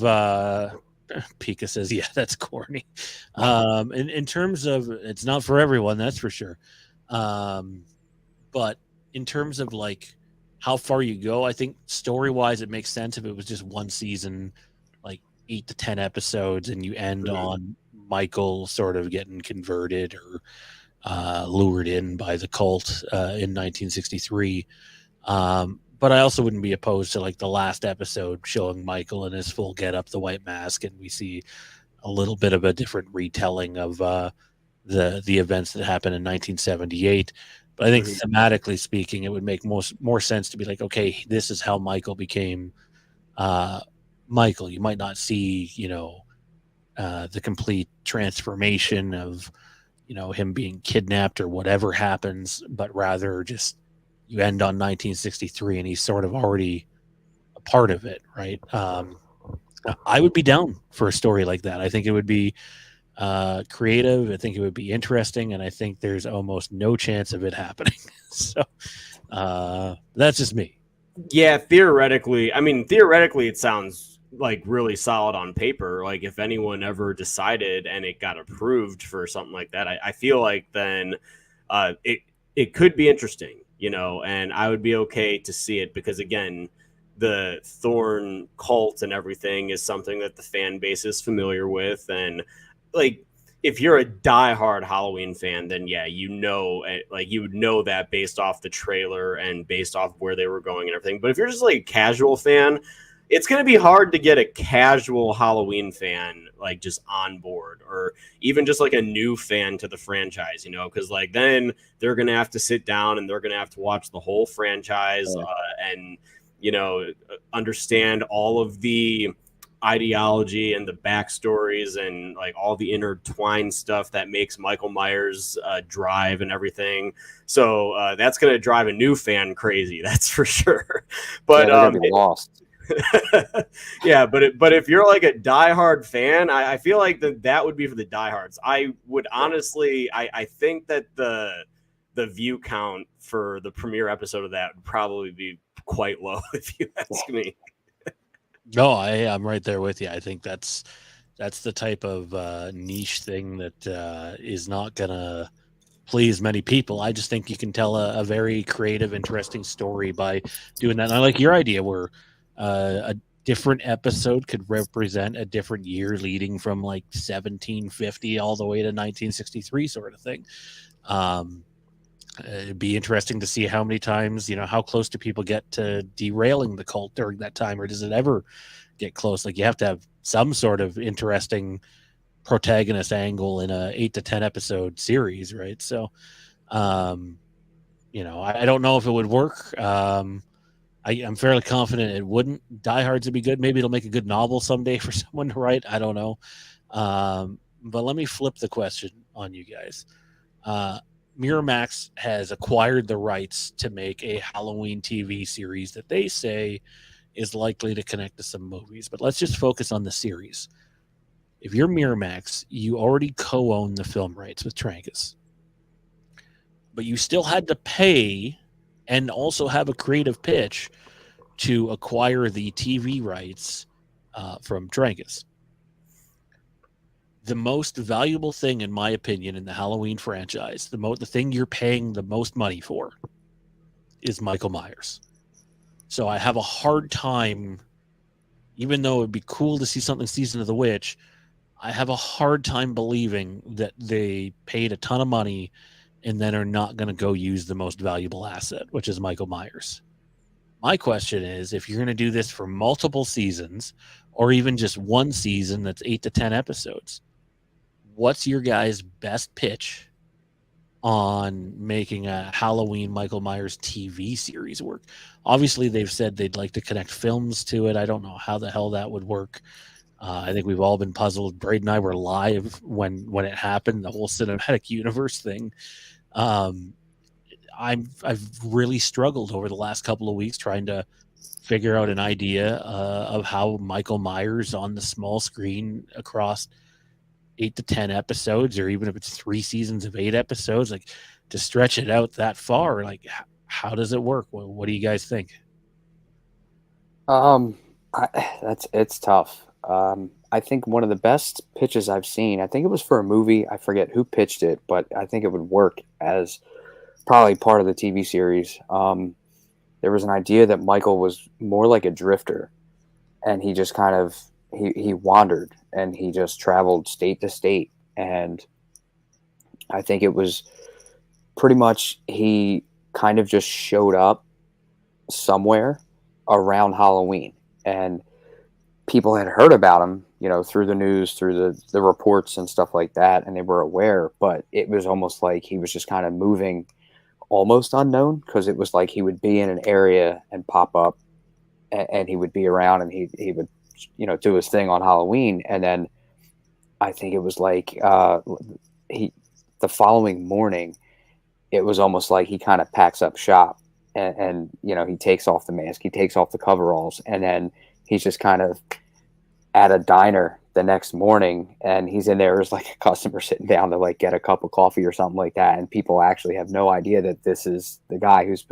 Pika says, yeah, that's corny. In terms of, it's not for everyone, that's for sure. But in terms of like how far you go, I think story wise, it makes sense if it was just one season, like 8 to 10 episodes, and you end on Michael sort of getting converted or lured in by the cult in 1963. But I also wouldn't be opposed to like the last episode showing Michael in his full getup, the white mask, and we see a little bit of a different retelling of the events that happened in 1978. But I think thematically speaking, it would make more sense to be like, okay, this is how Michael became Michael. You might not see, the complete transformation of, him being kidnapped or whatever happens, but rather just you end on 1963 and he's sort of already a part of it, right? I would be down for a story like that. I think it would be creative. I think it would be interesting, and I think there's almost no chance of it happening. So that's just me. Yeah, theoretically, it sounds like really solid on paper. Like if anyone ever decided and it got approved for something like that, I feel like then it could be interesting, and I would be okay to see it because again, the Thorn cult and everything is something that the fan base is familiar with, and like if you're a diehard Halloween fan, then yeah, you would know that based off the trailer and based off where they were going and everything. But if you're just like a casual fan, it's going to be hard to get a casual Halloween fan like just on board, or even just like a new fan to the franchise, because like then they're going to have to sit down and they're going to have to watch the whole franchise and understand all of the ideology and the backstories and like all the intertwined stuff that makes Michael Myers drive and everything. So that's going to drive a new fan crazy. That's for sure. But they're gonna be lost. Yeah, but if you're like a diehard fan, I feel like that would be for the diehards. I would honestly, I think that the view count for the premiere episode of that would probably be quite low if you ask me. No, I'm right there with you. I think that's the type of niche thing that is not gonna please many people. I just think you can tell a very creative, interesting story by doing that. And I like your idea where a different episode could represent a different year leading from like 1750 all the way to 1963 sort of thing. It'd be interesting to see how many times, how close do people get to derailing the cult during that time, or does it ever get close? Like you have to have some sort of interesting protagonist angle in a 8 to 10 episode series, right? So, I don't know if it would work. I'm fairly confident it wouldn't. Die Hards would be good. Maybe it'll make a good novel someday for someone to write. I don't know. But let me flip the question on you guys. Miramax has acquired the rights to make a Halloween TV series that they say is likely to connect to some movies. But let's just focus on the series. If you're Miramax, you already co-own the film rights with Trancas. But you still had to pay and also have a creative pitch to acquire the TV rights from Trancas. The most valuable thing, in my opinion, in the Halloween franchise, the thing you're paying the most money for is Michael Myers. So I have a hard time, even though it'd be cool to see something Season of the Witch, I have a hard time believing that they paid a ton of money and then are not going to go use the most valuable asset, which is Michael Myers. My question is, if you're going to do this for multiple seasons or even just one season that's 8 to 10 episodes, what's your guys' best pitch on making a Halloween Michael Myers TV series work? Obviously, they've said they'd like to connect films to it. I don't know how the hell that would work. I think we've all been puzzled. Braden and I were live when it happened, the whole cinematic universe thing. I've really struggled over the last couple of weeks trying to figure out an idea of how Michael Myers on the small screen across 8 to 10 episodes, or even if it's 3 seasons of 8 episodes, like to stretch it out that far, like how does it work? What do you guys think? It's tough. I think one of the best pitches I've seen, I think it was for a movie. I forget who pitched it, but I think it would work as probably part of the TV series. There was an idea that Michael was more like a drifter, and he just kind of he wandered and he just traveled state to state, and I think it was pretty much he kind of just showed up somewhere around Halloween, and people had heard about him, through the news, through the reports and stuff like that, and they were aware, but it was almost like he was just kind of moving almost unknown, because it was like he would be in an area and pop up, and he would be around, and he would, do his thing on Halloween. And then I think it was like the following morning, it was almost like he kind of packs up shop, and he takes off the mask, he takes off the coveralls, and then he's just kind of at a diner the next morning, and he's in there as like a customer sitting down to like get a cup of coffee or something like that, and people actually have no idea that this is the guy who's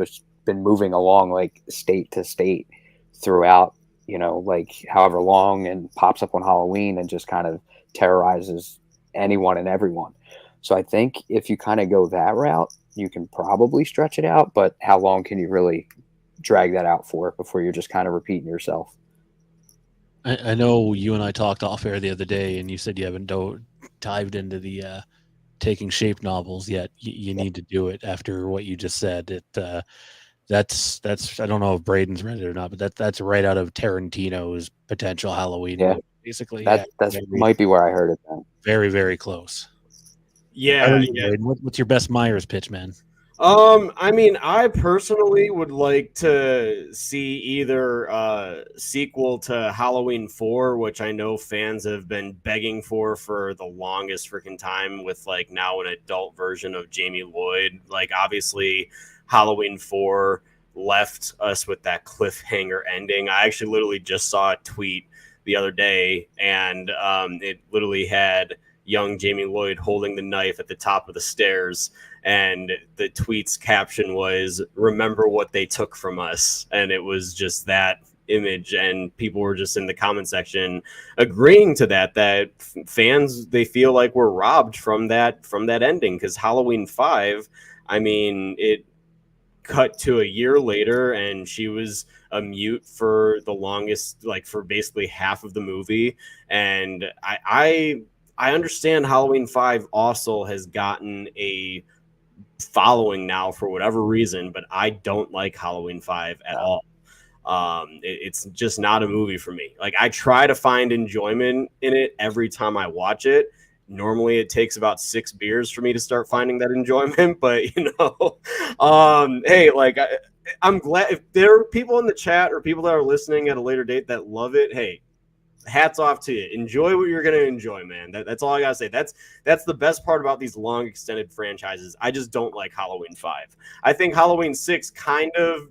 been moving along like state to state throughout, like however long, and pops up on Halloween and just kind of terrorizes anyone and everyone. So I think if you kind of go that route, you can probably stretch it out, but how long can you really drag that out for before you're just kind of repeating yourself? I know you and I talked off air the other day, and you said you haven't dived into the Taking Shape novels yet. You need to do it after what you just said. That's I don't know if Braden's read it or not, but that's right out of Tarantino's potential Halloween Yeah, movie. Basically, that's might be where I heard it then. very, very close. Yeah, Braden, what's your best Myers pitch, man? I mean, I personally would like to see either a sequel to Halloween 4, which I know fans have been begging for the longest freaking time, with like now an adult version of Jamie Lloyd. Like, obviously, Halloween 4 left us with that cliffhanger ending. I actually literally just saw a tweet the other day, and it literally had young Jamie Lloyd holding the knife at the top of the stairs, and the tweet's caption was, "Remember what they took from us." And it was just that image, and people were just in the comment section agreeing to that fans, they feel like we're robbed from that ending, because Halloween 5, I mean, it cut to a year later, and she was a mute for the longest, like for basically half of the movie. And I understand Halloween 5 also has gotten a following now for whatever reason, but I don't like Halloween 5 at all. It's just not a movie for me. Like, I try to find enjoyment in it every time I watch it. Normally it takes about 6 beers for me to start finding that enjoyment, but hey, like I'm glad if there are people in the chat or people that are listening at a later date that love it. Hey, hats off to you. Enjoy what you're going to enjoy, man. That's all I got to say. That's the best part about these long extended franchises. I just don't like Halloween 5. I think Halloween 6 kind of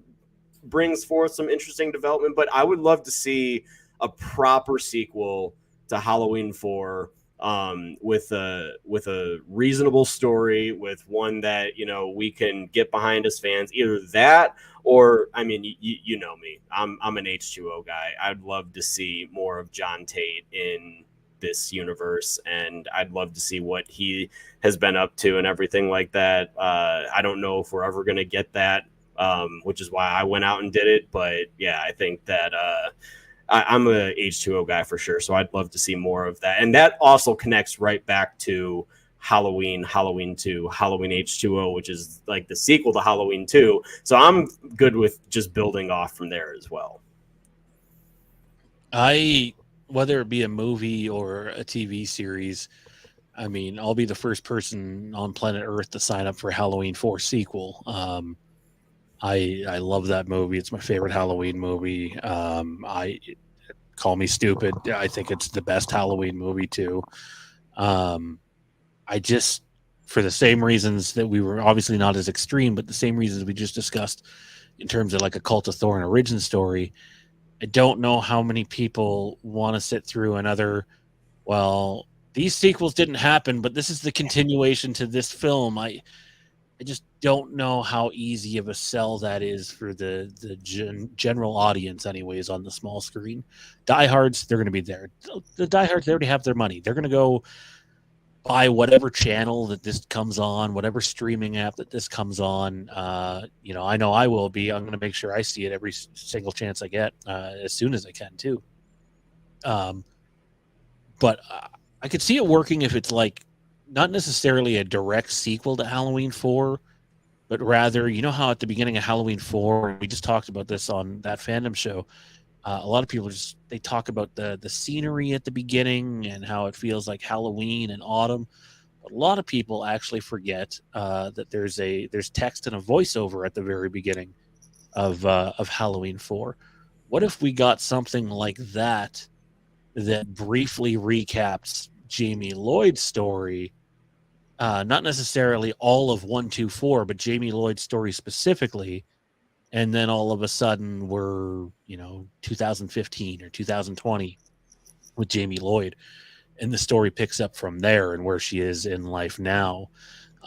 brings forth some interesting development, but I would love to see a proper sequel to Halloween 4, with a reasonable story, with one that we can get behind as fans. Either that, or I mean, you know me, I'm an H2O guy. I'd love to see more of John Tate in this universe, and I'd love to see what he has been up to and everything like that. I don't know if we're ever going to get that, which is why I went out and did it. But yeah, I think that I'm a H2O guy for sure, so I'd love to see more of that. And that also connects right back to Halloween 2, Halloween H2O, which is like the sequel to Halloween 2. So I'm good with just building off from there as well. Whether it be a movie or a TV series, I mean, I'll be the first person on planet Earth to sign up for a Halloween 4 sequel. I love that movie. It's my favorite Halloween movie. I call me stupid. I think it's the best Halloween movie too. I just, for the same reasons that we were obviously not as extreme, but the same reasons we just discussed in terms of like a Cult of Thorn origin story, I don't know how many people want to sit through another, well, these sequels didn't happen, but this is the continuation to this film. I just don't know how easy of a sell that is for the general audience, anyways, on the small screen. Diehards, they're going to be there. The diehards, they already have their money. They're going to go buy whatever channel that this comes on, whatever streaming app that this comes on. I know I will be. I'm going to make sure I see it every single chance I get, as soon as I can too. But I could see it working if it's like not necessarily a direct sequel to Halloween 4, but rather, you know how at the beginning of Halloween 4, we just talked about this on that fandom show, a lot of people they talk about the scenery at the beginning and how it feels like Halloween and autumn. But a lot of people actually forget that there's text and a voiceover at the very beginning of Halloween 4. What if we got something like that briefly recaps Jamie Lloyd's story? Not necessarily all of 1, 2, 4, but Jamie Lloyd's story specifically. And then all of a sudden we're, 2015 or 2020 with Jamie Lloyd, and the story picks up from there and where she is in life now.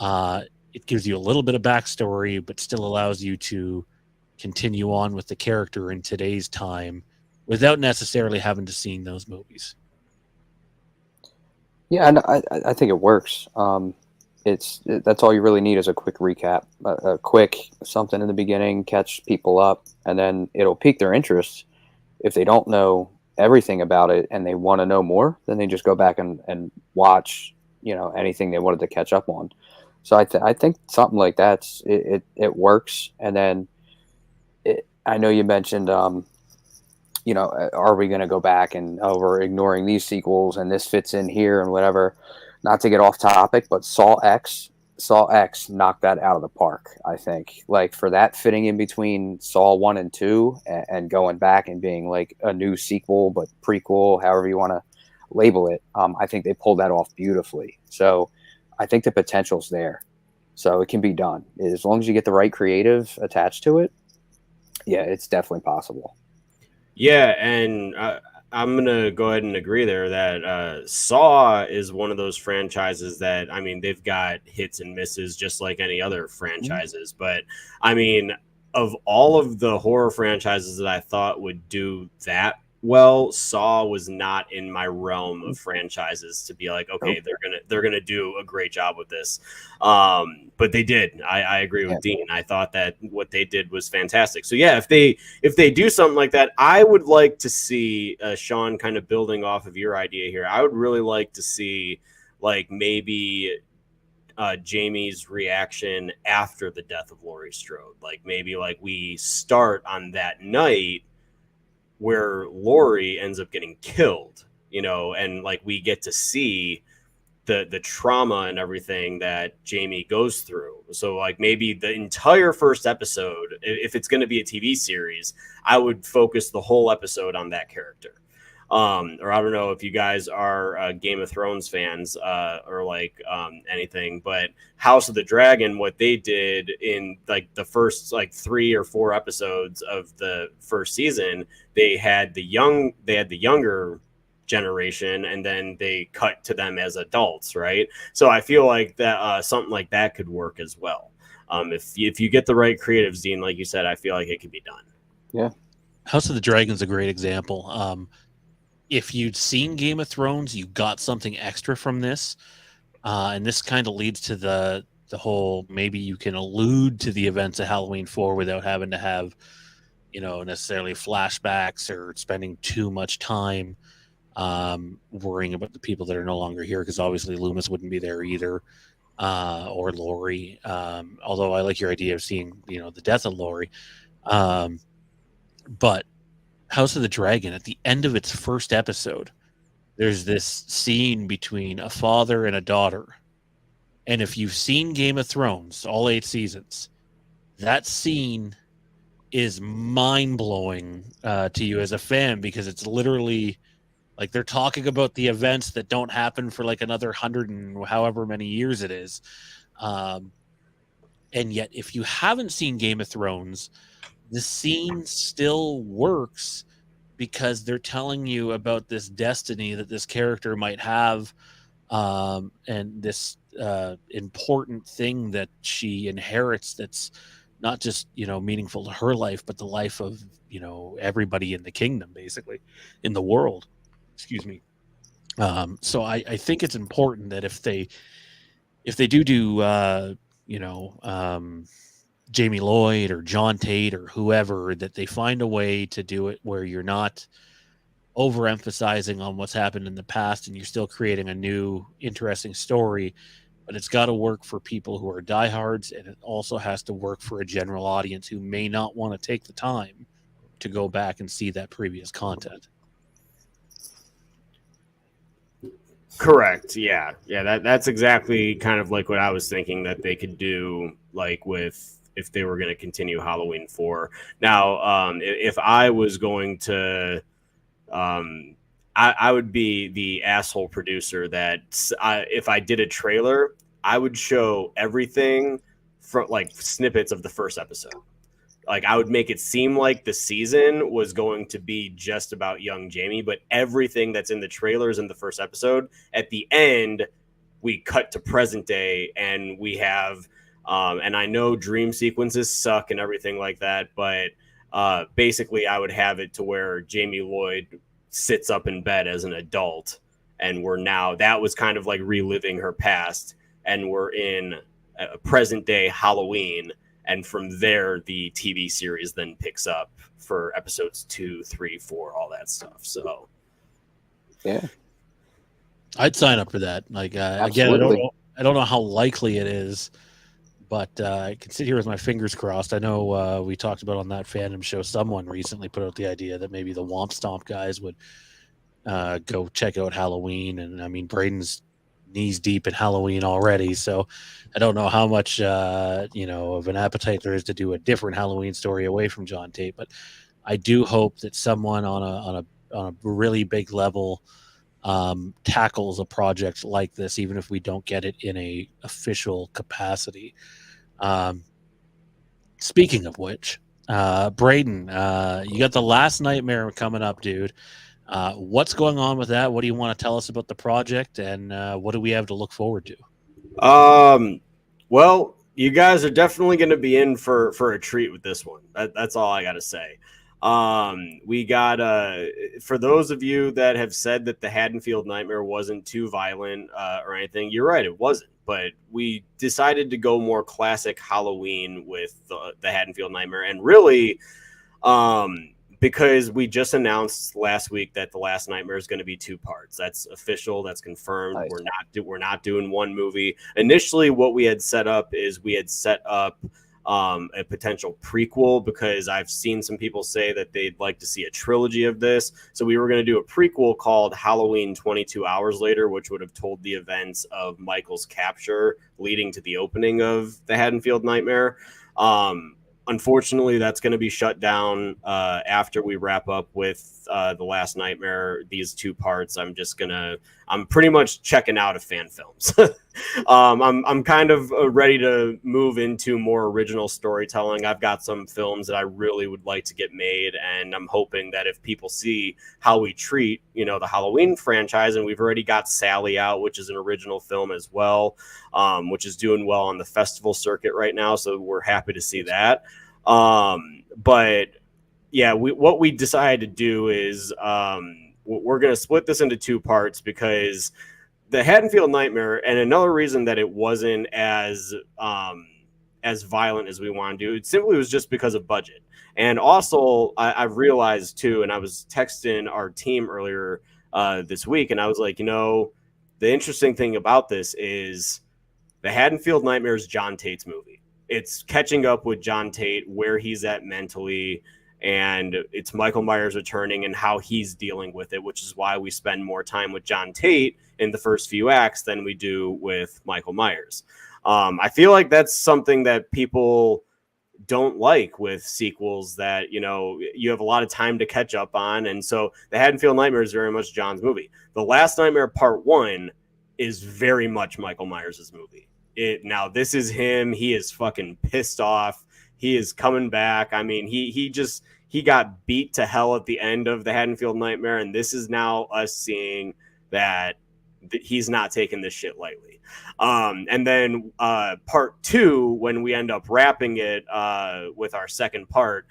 It gives you a little bit of backstory, but still allows you to continue on with the character in today's time without necessarily having to see those movies. Yeah, and I think it works. That's all you really need is a quick recap, a quick something in the beginning, catch people up, and then it'll pique their interest. If they don't know everything about it and they want to know more, then they just go back and watch, anything they wanted to catch up on. So I think something like that, it works. And then I know you mentioned, are we going to go back and we're ignoring these sequels and this fits in here and whatever. Not to get off topic, but Saw X knocked that out of the park, I think. Like, for that fitting in between Saw 1 and 2 and going back and being like a new sequel, but prequel, however you want to label it, I think they pulled that off beautifully. So I think the potential's there. So it can be done. As long as you get the right creative attached to it, yeah, it's definitely possible. Yeah, and I'm going to go ahead and agree there that Saw is one of those franchises that, I mean, they've got hits and misses just like any other franchises. But, I mean, of all of the horror franchises that I thought would do that well, Saw was not in my realm of franchises to be like, okay, they're gonna do a great job with this. But they did. I agree with Dean. I thought that what they did was fantastic. So yeah, if they do something like that, I would like to see Sean, kind of building off of your idea here. I would really like to see like maybe Jamie's reaction after the death of Laurie Strode. Like maybe like we start on that night where Laurie ends up getting killed, and like we get to see the trauma and everything that Jamie goes through. So like maybe the entire first episode, if it's going to be a TV series, I would focus the whole episode on that character. Or I don't know if you guys are Game of Thrones fans or like anything, but House of the Dragon, what they did in like the first like 3 or 4 episodes of the first season, they had the younger generation, and then they cut to them as adults, right? So I feel like that something like that could work as well. If you get the right creatives, Dean, like you said, I feel like it could be done. Yeah, House of the Dragon's a great example. If you'd seen Game of Thrones, you got something extra from this. And this kind of leads to the whole, maybe you can allude to the events of Halloween 4 without having to have, necessarily flashbacks or spending too much time worrying about the people that are no longer here, because obviously Loomis wouldn't be there either, or Laurie. Although I like your idea of seeing, the death of Laurie. But House of the Dragon, at the end of its first episode, there's this scene between a father and a daughter. And if you've seen Game of Thrones, all 8 seasons, that scene is mind-blowing to you as a fan, because it's literally like they're talking about the events that don't happen for like another 100 and however many years it is. And yet, if you haven't seen Game of Thrones, the scene still works because they're telling you about this destiny that this character might have and this important thing that she inherits that's not just meaningful to her life, but the life of everybody in the kingdom, basically in the world. Excuse me. So I think it's important that if they do Jamie Lloyd or John Tate or whoever, that they find a way to do it where you're not overemphasizing on what's happened in the past and you're still creating a new interesting story, but it's got to work for people who are diehards, and it also has to work for a general audience who may not want to take the time to go back and see that previous content. Correct. Yeah. That's exactly kind of like what I was thinking that they could do, like with if they were going to continue Halloween 4. Now, if I was going to, I would be the asshole producer that if I did a trailer, I would show everything from like snippets of the first episode. Like I would make it seem like the season was going to be just about young Jamie, but everything that's in the trailers in the first episode, at the end, we cut to present day and we have, and I know dream sequences suck and everything like that, but basically I would have it to where Jamie Lloyd sits up in bed as an adult, and that was kind of like reliving her past, and we're in a present day Halloween. And from there, the TV series then picks up for episodes 2, 3, 4, all that stuff. So, yeah, I'd sign up for that. Like again, I don't know how likely it is, but I can sit here with my fingers crossed. I know we talked about on that fandom show. Someone recently put out the idea that maybe the Womp Stomp guys would go check out Halloween, and I mean Braden's knees deep in Halloween already, so I don't know how much of an appetite there is to do a different Halloween story away from John Tate, but I do hope that someone on a really big level tackles a project like this, even if we don't get it in a official capacity. Speaking of which, Braden, you got the Last Nighmare coming up, dude. What's going on with that? What do you want to tell us about the project, and what do we have to look forward to? Well, you guys are definitely going to be in for a treat with this one. That's all I got to say. We got for those of you that have said that the Haddonfield Nightmare wasn't too violent or anything, you're right, it wasn't. But we decided to go more classic Halloween with the Haddonfield Nightmare, and really, because we just announced last week that the Last Nighmare is going to be 2 parts. That's official. That's confirmed. Nice. We're not doing one movie. Initially, what we had set up is we had set up a potential prequel, because I've seen some people say that they'd like to see a trilogy of this. So we were going to do a prequel called Halloween 22 Hours Later, which would have told the events of Michael's capture leading to the opening of the Haddonfield Nightmare. Unfortunately, that's going to be shut down after we wrap up with the Last Nighmare. These 2 parts, I'm pretty much checking out of fan films. I'm kind of ready to move into more original storytelling. I've got some films that I really would like to get made, and I'm hoping that if people see how we treat, the Halloween franchise, and we've already got Sally out, which is an original film as well, which is doing well on the festival circuit right now. So we're happy to see that. But yeah, what we decided to do is we're going to split this into 2 parts, because the Haddonfield Nightmare, and another reason that it wasn't as violent as we want to do, it simply was just because of budget. And also, I've realized too, and I was texting our team earlier this week, and I was like, the interesting thing about this is the Haddonfield Nightmare is John Tate's movie. It's catching up with John Tate, where he's at mentally, and it's Michael Myers returning and how he's dealing with it, which is why we spend more time with John Tate in the first few acts than we do with Michael Myers. I feel like that's something that people don't like with sequels, that you have a lot of time to catch up on, and so the Haddonfield Nightmare is very much John's movie. The Last Nighmare Part 1 is very much Michael Myers' movie. Now this is him. He is fucking pissed off. He is coming back. I mean, he got beat to hell at the end of the Haddonfield Nightmare, and this is now us seeing that he's not taking this shit lightly. And then part 2, when we end up wrapping it with our second part,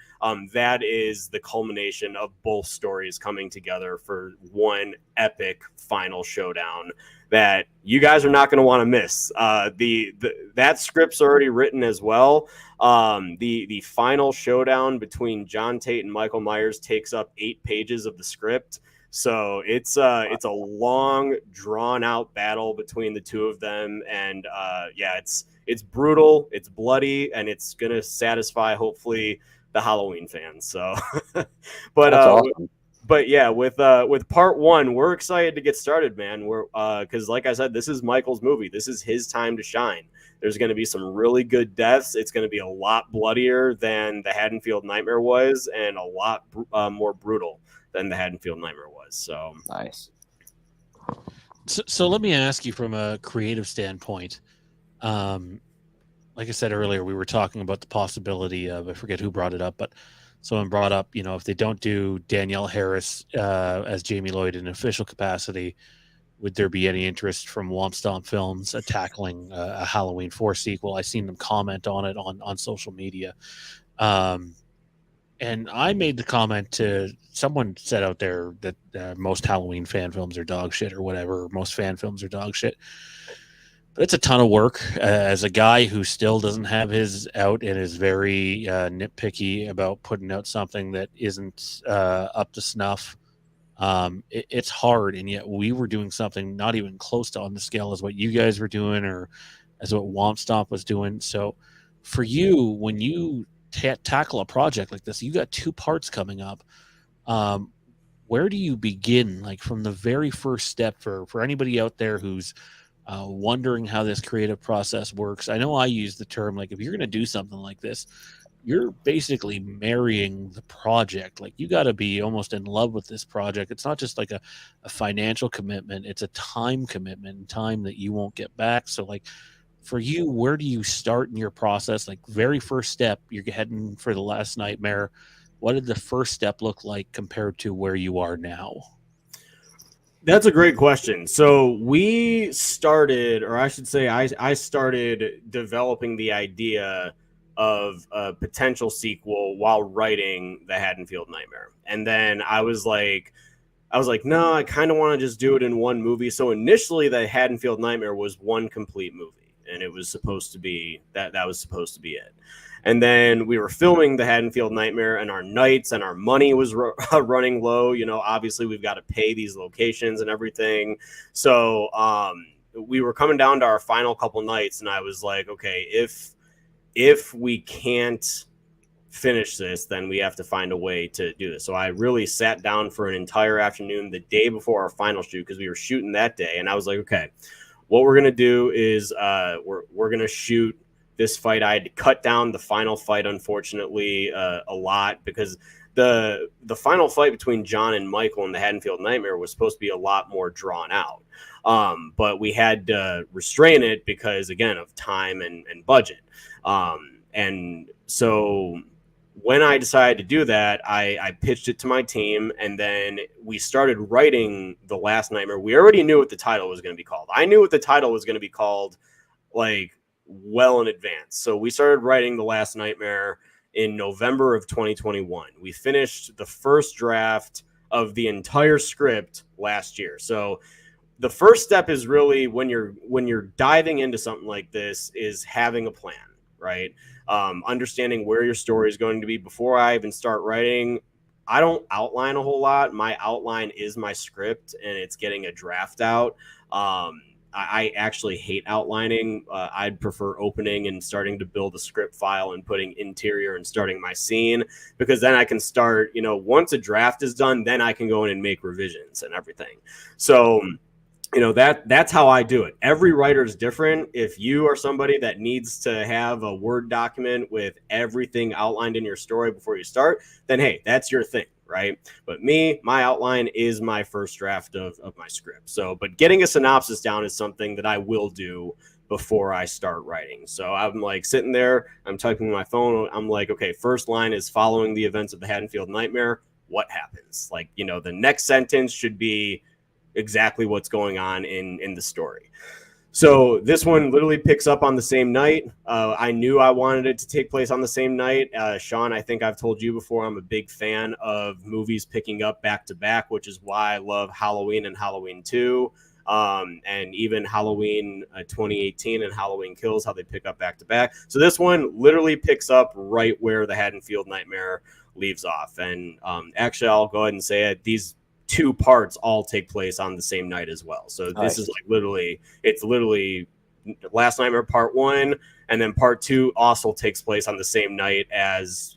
that is the culmination of both stories coming together for one epic final showdown that you guys are not going to want to miss. That script's already written as well. The final showdown between John Tate and Michael Myers takes up 8 pages of the script. So it's a long, drawn out battle between the two of them, and it's brutal, it's bloody, and it's gonna satisfy hopefully the Halloween fans. So, but awesome. But yeah, with part 1, we're excited to get started, man. We're because like I said, this is Michael's movie. This is his time to shine. There's going to be some really good deaths. It's going to be a lot bloodier than the Haddonfield Nightmare was, and a lot more brutal than the Haddonfield Nightmare was. So nice. So let me ask you from a creative standpoint. Like I said earlier, we were talking about the possibility of, I forget who brought it up, but someone brought up, if they don't do Danielle Harris as Jamie Lloyd in official capacity, would there be any interest from Womp Stomp Films tackling a Halloween 4 sequel? I seen them comment on it on social media. And I made the comment to someone said out there that most Halloween fan films are dog shit or whatever, or most fan films are dog shit. But it's a ton of work. As a guy who still doesn't have his out and is very nitpicky about putting out something that isn't up to snuff, it's hard. And yet we were doing something not even close to on the scale as what you guys were doing or as what Womp Stomp was doing. So for you, when you tackle a project like this, you got 2 parts coming up. Where do you begin? Like from the very first step for anybody out there who's wondering how this creative process works. I know I use the term, like, if you're going to do something like this, you're basically marrying the project. Like, you got to be almost in love with this project. It's not just like a financial commitment. It's a time commitment and time that you won't get back. So like for you, where do you start in your process? Like very first step, you're heading for the Last Nightmare. What did the first step look like compared to where you are now? That's a great question. So we started, or I should say, I started developing the idea of a potential sequel while writing the Haddonfield Nightmare. And then I was like, no, I kind of want to just do it in one movie. So initially the Haddonfield Nightmare was one complete movie, and it was supposed to be that was supposed to be it. And then we were filming the Haddonfield Nightmare, and our nights and our money was running low. Obviously we've got to pay these locations and everything. So we were coming down to our final couple nights, and I was like, okay, if we can't finish this, then we have to find a way to do this. So I really sat down for an entire afternoon the day before our final shoot, because we were shooting that day. And I was like, okay, what we're going to do is we're going to shoot this fight. I had to cut down the final fight, unfortunately, a lot, because the final fight between John and Michael in the Haddonfield Nightmare was supposed to be a lot more drawn out. But we had to restrain it because, again, of time and budget. And so when I decided to do that, I pitched it to my team, and then we started writing The Last Nightmare. We already knew what the title was going to be called. I knew what the title was going to be called, like, well in advance. So we started writing The Last Nightmare in November of 2021. We finished the first draft of the entire script last year. So the first step is really, when you're diving into something like this, is having a plan, right? Understanding where your story is going to be. Before I even start writing, I don't outline a whole lot. My outline is my script, and it's getting a draft out. I actually hate outlining. I'd prefer opening and starting to build a script file and putting interior and starting my scene, because then I can start, once a draft is done, then I can go in and make revisions and everything. So, that's how I do it. Every writer is different. If you are somebody that needs to have a Word document with everything outlined in your story before you start, then hey, that's your thing, right? But my outline is my first draft of my script. So, but getting a synopsis down is something that I will do before I start writing. So I'm like sitting there, I'm typing on my phone. I'm like, okay, first line is following the events of the Haddonfield Nightmare. What happens? Like, the next sentence should be, exactly what's going on in the story. So this one literally picks up on the same night. I knew I wanted it to take place on the same night. Sean, I think I've told you before, I'm a big fan of movies picking up back to back, which is why I love Halloween and Halloween 2. And even Halloween 2018 and Halloween Kills, how they pick up back to back. So this one literally picks up right where the Haddonfield Nightmare leaves off. And actually, I'll go ahead and say it. These 2 parts all take place on the same night as well. So this is like literally Last Nighmare Part 1, and then Part 2 also takes place on the same night as,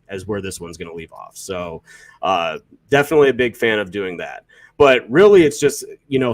as where this one's going to leave off. So definitely a big fan of doing that. But really, it's just,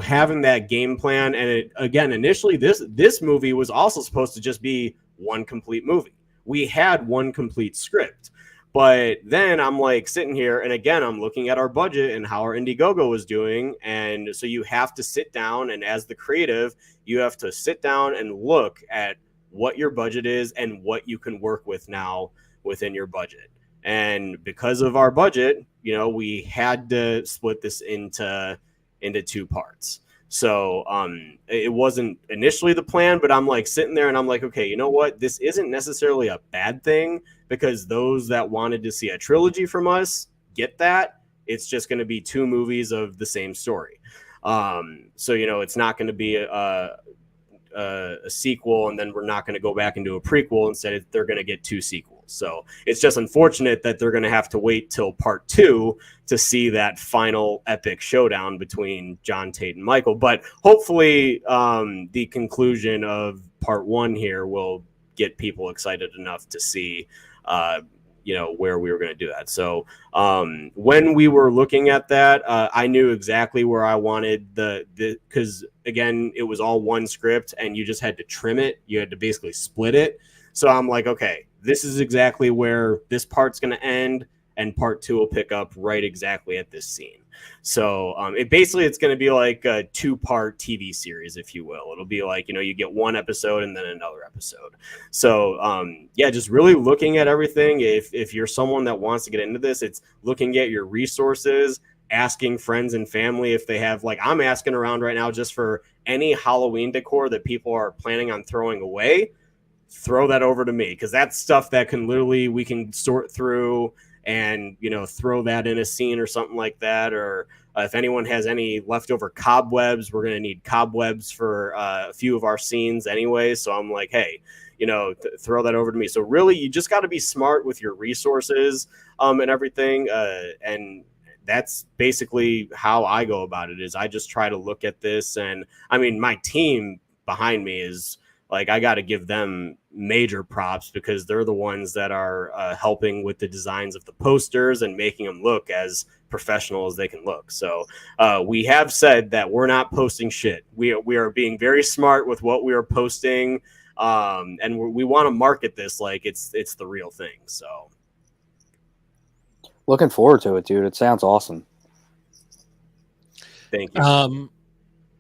having that game plan. And again, initially, this movie was also supposed to just be one complete movie. We had one complete script. But then I'm like sitting here, and again, I'm looking at our budget and how our Indiegogo was doing. And so you have to sit down, and as the creative, you have to sit down and look at what your budget is and what you can work with now within your budget. And because of our budget, we had to split this into 2 parts. So it wasn't initially the plan, but I'm like sitting there and I'm like, okay, you know what? This isn't necessarily a bad thing, because those that wanted to see a trilogy from us get that. It's just going to be 2 movies of the same story. So, it's not going to be a sequel, and then we're not going to go back and do a prequel. Instead, they're going to get 2 sequels. So it's just unfortunate that they're going to have to wait till Part 2 to see that final epic showdown between John Tate and Michael. But hopefully the conclusion of Part 1 here will get people excited enough to see where we were going to do that. So when we were looking at that, I knew exactly where I wanted because again, it was all one script and you just had to trim it. You had to basically split it. So I'm like, okay, this is exactly where this part's going to end, and Part 2 will pick up right exactly at this scene. So it's going to be like a 2-part TV series, if you will. It'll be like, you get one episode and then another episode. So just really looking at everything. If you're someone that wants to get into this, it's looking at your resources, asking friends and family if they have, like I'm asking around right now just for any Halloween decor that people are planning on throwing away. Throw that over to me, because that's stuff that we can sort through and throw that in a scene or something like that. Or if anyone has any leftover cobwebs, we're going to need cobwebs for a few of our scenes anyway. So I'm like, hey, throw that over to me. So really, you just got to be smart with your resources and everything. And that's basically how I go about it. Is I just try to look at this, and I mean, my team behind me is like, I got to give them major props, because they're the ones that are helping with the designs of the posters and making them look as professional as they can look. So we have said that we're not posting shit. We are being very smart with what we are posting, and we want to market this like it's the real thing. So looking forward to it, dude. It sounds awesome. Thank you.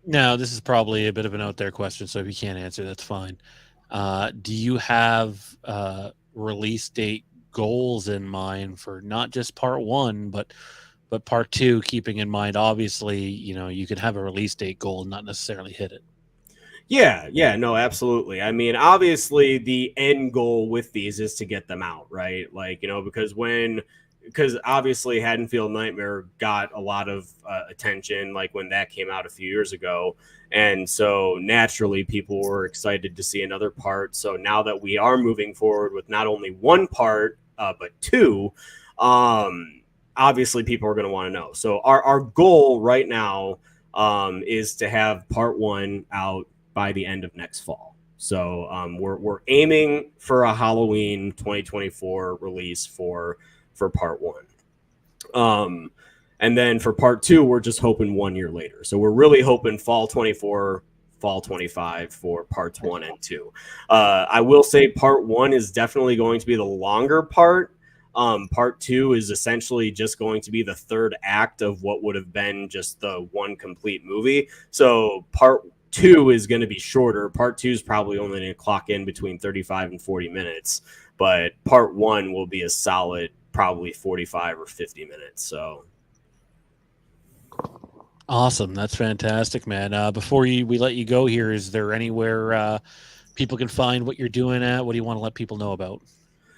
Now, this is probably a bit of an out there question, so if you can't answer, that's fine. Do you have release date goals in mind for not just Part 1, but Part 2, keeping in mind, obviously, you can have a release date goal and not necessarily hit it? Yeah, no, absolutely. I mean, obviously, the end goal with these is to get them out, right? Like, because obviously Haddonfield Nightmare got a lot of attention, like when that came out a few years ago. And so naturally people were excited to see another part. So now that we are moving forward with not only 1 part, but 2, obviously people are going to want to know. So our goal right now is to have Part 1 out by the end of next fall. So we're aiming for a Halloween 2024 release for Part 1. And then for Part 2, we're just hoping 1 year later. So we're really hoping fall 24, fall 25 for Parts 1 and 2. I will say Part 1 is definitely going to be the longer part. Part 2 is essentially just going to be the 3rd act of what would have been just the one complete movie. So Part 2 is going to be shorter. Part 2 is probably only going to clock in between 35 and 40 minutes. But Part 1 will be a solid probably 45 or 50 minutes. So Awesome. That's fantastic, man. Before we let you go here, is there anywhere people can find what you're doing at? What do you want to let people know about?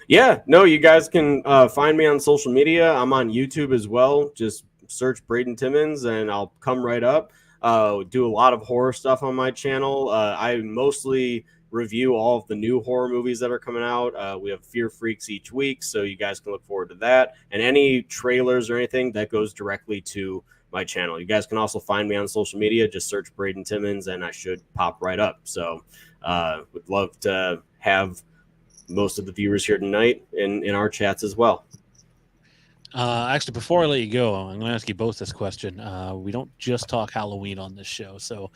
Yeah, no, you guys can find me on social media. I'm on YouTube as well. Just search Braden Timmons and I'll come right up. Do a lot of horror stuff on my channel. I mostly review all of the new horror movies that are coming out. We have Fear Freaks each week, so you guys can look forward to that. And any trailers or anything that goes directly to my channel. You guys can also find me on social media. Just search Braden Timmons and I should pop right up. So would love to have most of the viewers here tonight in our chats as well. Actually, before I let you go, I'm going to ask you both this question. We don't just talk Halloween on this show, so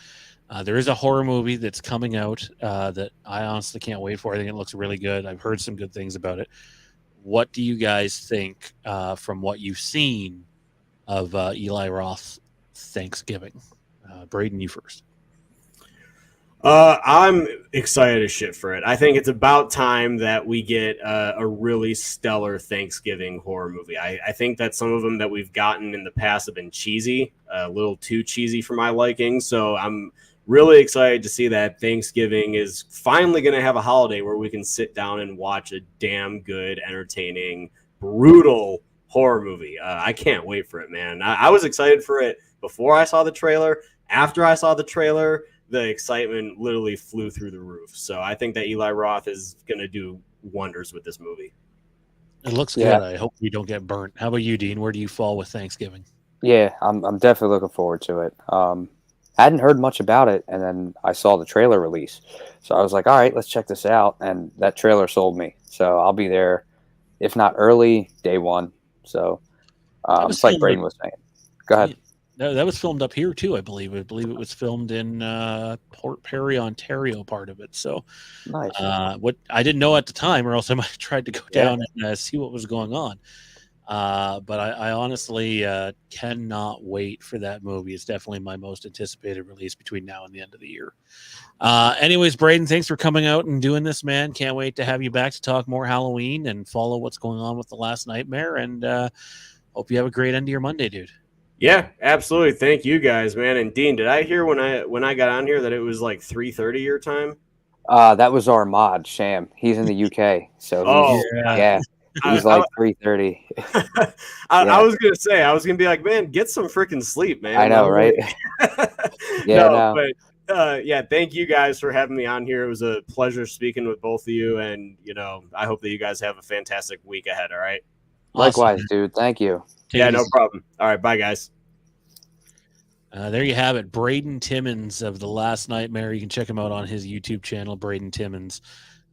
there is a horror movie that's coming out that I honestly can't wait for. I think it looks really good. I've heard some good things about it. What do you guys think from what you've seen of Eli Roth's Thanksgiving? Braden, you first. I'm excited as shit for it. I think it's about time that we get a really stellar Thanksgiving horror movie. I think that some of them that we've gotten in the past have been cheesy, a little too cheesy for my liking. So I'm really excited to see that Thanksgiving is finally going to have a holiday where we can sit down and watch a damn good, entertaining, brutal horror movie. I can't wait for it, man. I was excited for it before I saw the trailer. After I saw the trailer, the excitement literally flew through the roof. So I think that Eli Roth is going to do wonders with this movie. It looks good. I hope we don't get burnt. How about you, Dean? Where do you fall with Thanksgiving? Yeah, I'm definitely looking forward to it. I hadn't heard much about it, and then I saw the trailer release. So I was like, all right, let's check this out. And that trailer sold me. So I'll be there, if not early, day one. So it's like Braden was saying. Go ahead. That was filmed up here too, I believe. I believe it was filmed in Port Perry, Ontario, part of it. So, nice. What I didn't know at the time, or else I might have tried to go down and see what was going on. But I honestly cannot wait for that movie. It's definitely my most anticipated release between now and the end of the year. Anyways, Braden, thanks for coming out and doing this, man. Can't wait to have you back to talk more Halloween and follow what's going on with the Last Nighmare. And hope you have a great end of your Monday, dude. Yeah, absolutely. Thank you guys, man. And Dean, did I hear when I got on here that it was like 3:30 your time? That was our mod, Sham. He's in the UK, so he's like 3:30. I was gonna say, I was gonna be like, man, get some freaking sleep, man. I know, right? But thank you guys for having me on here. It was a pleasure speaking with both of you, and I hope that you guys have a fantastic week ahead. All right. Likewise, dude. Thank you. No problem. All right, bye, guys. There you have it. Braden Timmons of The Last Nighmare. You can check him out on his YouTube channel, Braden Timmons.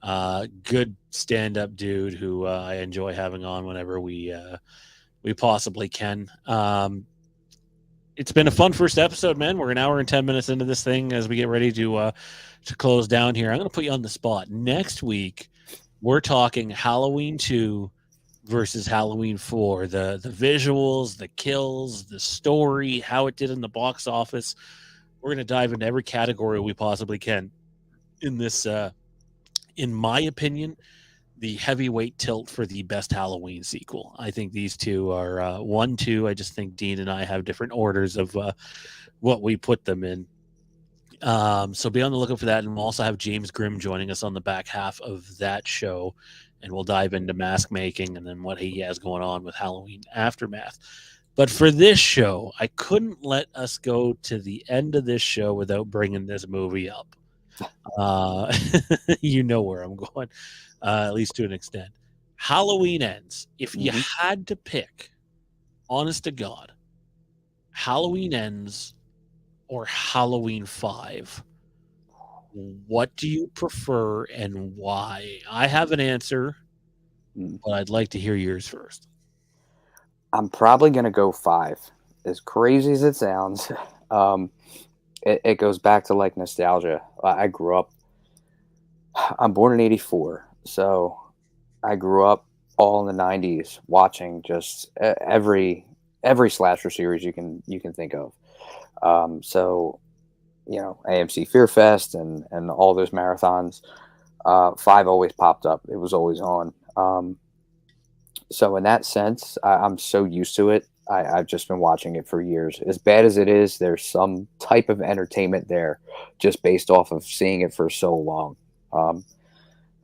Good stand-up dude who I enjoy having on whenever we possibly can. It's been a fun first episode, man. We're an hour and 10 minutes into this thing as we get ready to close down here. I'm going to put you on the spot. Next week, we're talking Halloween 2 versus Halloween 4. The visuals, the kills, the story, how it did in the box office. We're going to dive into every category we possibly can in this, in my opinion, the heavyweight tilt for the best Halloween sequel. I think these two are 1, 2. I just think Dean and I have different orders of what we put them in. So be on the lookout for that. And we'll also have James Grimm joining us on the back half of that show. And we'll dive into mask making and then what he has going on with Halloween Aftermath. But for this show, I couldn't let us go to the end of this show without bringing this movie up. You know where I'm going, at least to an extent. Halloween Ends. If you had to pick, honest to God, Halloween Ends or Halloween 5, what do you prefer and why? I have an answer, but I'd like to hear yours first. I'm probably going to go 5. As crazy as it sounds, it goes back to like nostalgia. I grew up, I'm born in 84. So I grew up all in the 90s watching just every slasher series you can think of. So AMC Fear Fest and all those marathons. 5 always popped up. It was always on. So in that sense, I'm so used to it. I've just been watching it for years. As bad as it is, there's some type of entertainment there, just based off of seeing it for so long.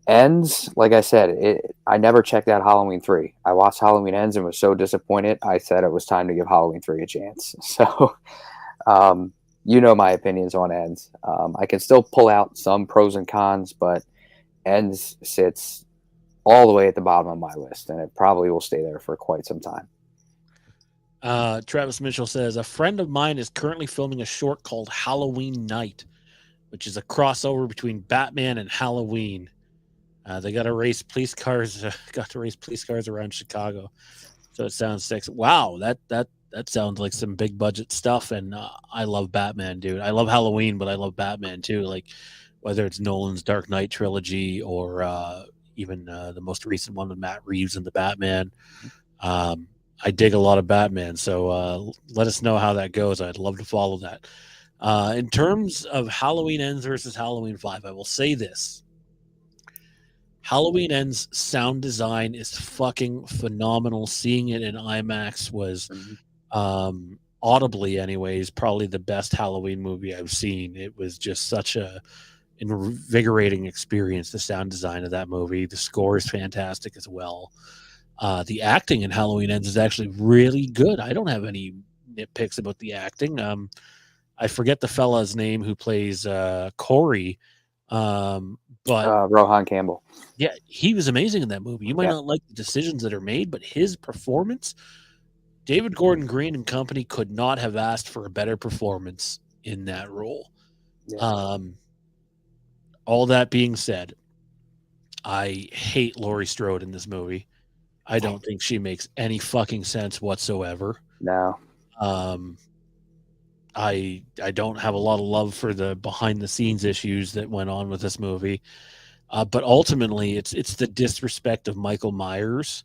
Ends, like I said, I never checked out Halloween 3. I watched Halloween Ends and was so disappointed. I said it was time to give Halloween 3 a chance. So, you know my opinions on Ends. I can still pull out some pros and cons, but Ends sits all the way at the bottom of my list, and it probably will stay there for quite some time. Travis Mitchell says, a friend of mine is currently filming a short called Halloween Night, which is a crossover between Batman and Halloween. They got to race police cars. Around Chicago. So it sounds sick. Wow, that sounds like some big budget stuff. And I love Batman, dude. I love Halloween, but I love Batman too. Like whether it's Nolan's Dark Knight trilogy or even the most recent one with Matt Reeves and the Batman. I dig a lot of Batman. So let us know how that goes. I'd love to follow that. In terms of Halloween Ends versus Halloween 5, I will say this. Halloween Ends sound design is fucking phenomenal. Seeing it in IMAX was audibly anyways probably the best Halloween movie I've seen. It was just such a invigorating experience. The sound design of that movie, the score is fantastic as well. The acting in Halloween Ends is actually really good. I don't have any nitpicks about the acting. I forget the fella's name who plays Corey, but Rohan Campbell. Yeah, he was amazing in that movie. You might not like the decisions that are made, but his performance, David Gordon Green and company could not have asked for a better performance in that role. Yeah. All that being said, I hate Laurie Strode in this movie. I don't think she makes any fucking sense whatsoever. No. I don't have a lot of love for the behind the scenes issues that went on with this movie. But ultimately it's the disrespect of Michael Myers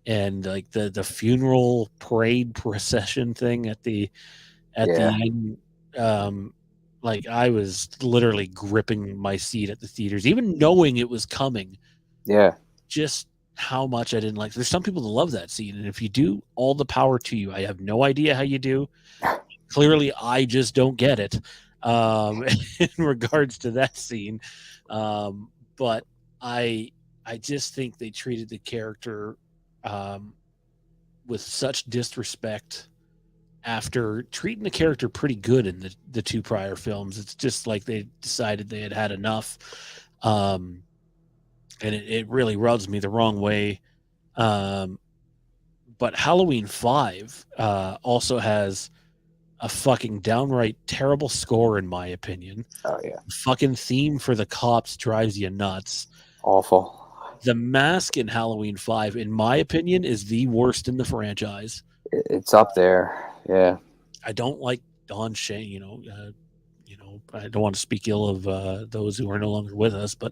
and like the funeral parade procession thing at the end. Like I was literally gripping my seat at the theaters, even knowing it was coming. Yeah. Just how much I didn't like. There's some people that love that scene, and if you do, all the power to you. I have no idea how you do. Clearly, I just don't get it in regards to that scene. But I just think they treated the character with such disrespect after treating the character pretty good in the two prior films. It's just like they decided they had enough. And it really rubs me the wrong way. But Halloween 5 also has a fucking downright terrible score, in my opinion. Oh, yeah. The fucking theme for the cops drives you nuts. Awful. The mask in Halloween 5, in my opinion, is the worst in the franchise. It's up there. Yeah. I don't like Don Shane, I don't want to speak ill of those who are no longer with us, but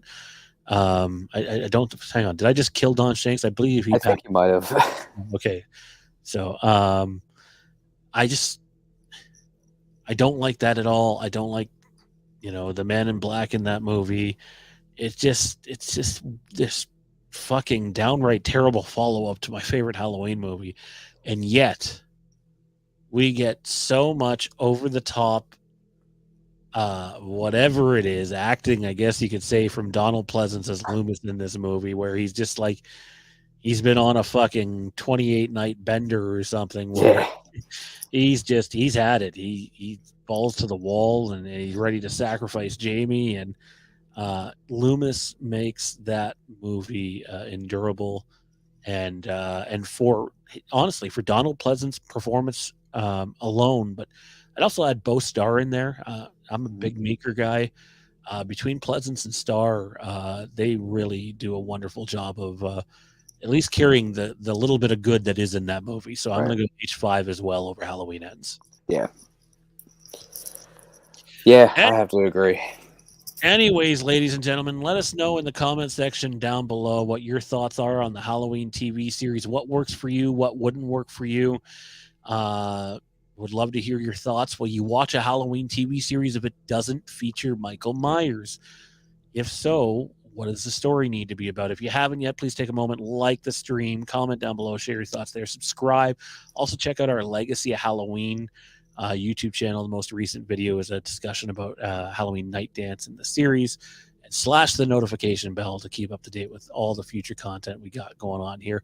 I don't. Hang on. Did I just kill Don Shanks? I believe he. I think you might have. Okay, so I don't like that at all. I don't like, the Man in Black in that movie. It's just this fucking downright terrible follow up to my favorite Halloween movie, and yet we get so much over the top. Whatever it is, acting, I guess you could say, from Donald Pleasance as Loomis in this movie, where he's just like he's been on a fucking 28 night bender or something where he's had it. He falls to the wall and he's ready to sacrifice Jamie, and Loomis makes that movie endurable, and for honestly for Donald Pleasance's performance alone, but I'd also add Bo Starr in there. I'm a big Meeker guy. Between Pleasance and Starr, they really do a wonderful job of at least carrying the little bit of good that is in that movie. So I'm going to go H5 as well over Halloween Ends. Yeah. Yeah, I have to agree. Anyways, ladies and gentlemen, let us know in the comment section down below what your thoughts are on the Halloween TV series. What works for you? What wouldn't work for you? Would love to hear your thoughts. Will you watch a Halloween TV series if it doesn't feature Michael Myers? If so, What does the story need to be about? If you haven't yet, please take a moment, like the stream, comment down below, share your thoughts there, subscribe. Also, check out our Legacy of Halloween YouTube channel. The most recent video is a discussion about Halloween Night Dance in the series. And slash the notification bell to keep up to date with all the future content we got going on here.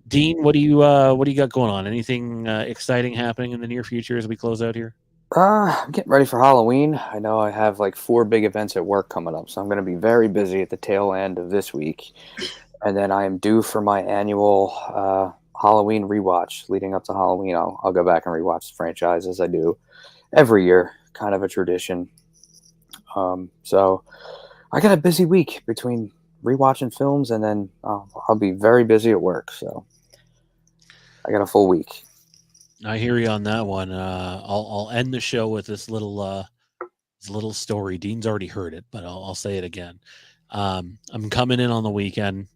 Dean, what do you got going on? Anything exciting happening in the near future as we close out here? I'm getting ready for Halloween. I know I have like 4 big events at work coming up, so I'm going to be very busy at the tail end of this week. And then I am due for my annual Halloween rewatch. Leading up to Halloween, I'll go back and rewatch the franchise as I do every year, kind of a tradition. So I got a busy week between rewatching films, and then I'll be very busy at work. So I got a full week. I hear you on that one. I'll end the show with this little story. Dean's already heard it, but I'll say it again. I'm coming in on the weekend,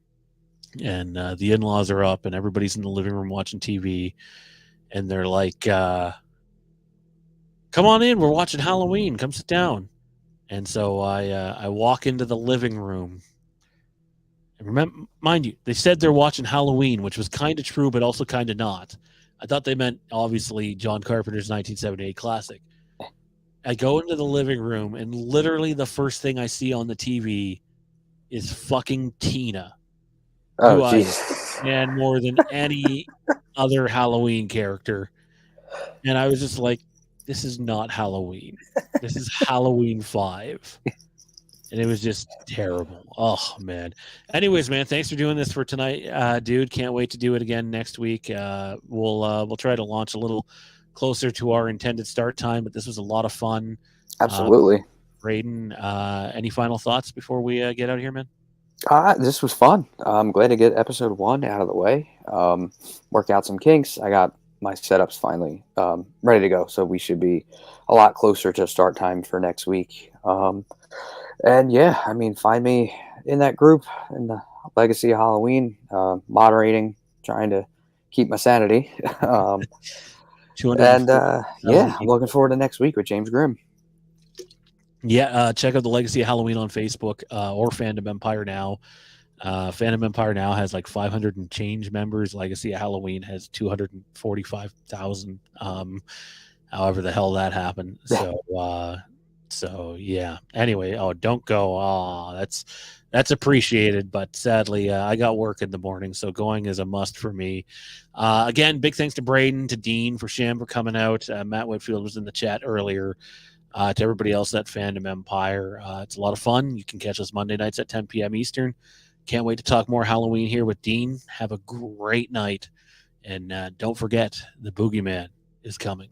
and the in-laws are up, and everybody's in the living room watching TV, and they're like, "Come on in, we're watching Halloween. Come sit down." And so I walk into the living room. And remember, mind you, they said they're watching Halloween, which was kind of true, but also kind of not. I thought they meant, obviously, John Carpenter's 1978 classic. I go into the living room, and literally the first thing I see on the TV is fucking Tina. Oh, jeez. And more than any other Halloween character. And I was just like, this is not Halloween. This is Halloween 5. And it was just terrible. Oh, man. Anyways, man, thanks for doing this for tonight, dude. Can't wait to do it again next week. We'll try to launch a little closer to our intended start time, but this was a lot of fun. Absolutely. Braden, any final thoughts before we get out of here, man? This was fun. I'm glad to get episode 1 out of the way. Work out some kinks. I got my setups finally ready to go, so we should be a lot closer to start time for next week. And yeah, I mean, find me in that group in the Legacy of Halloween, moderating, trying to keep my sanity. I'm looking forward to next week with James Grimm. Yeah, check out the Legacy of Halloween on Facebook or Fandom Empire now. Fandom Empire now has like 500 and change members. Legacy of Halloween has 245,000. However the hell that happened. So yeah. Anyway, don't go. That's appreciated, but sadly, I got work in the morning, so going is a must for me. Again, big thanks to Braden, to Dean, for Sham for coming out. Matt Whitfield was in the chat earlier. To everybody else at Fandom Empire, it's a lot of fun. You can catch us Monday nights at 10 p.m. Eastern. Can't wait to talk more Halloween here with Dean. Have a great night, and don't forget, the Boogeyman is coming.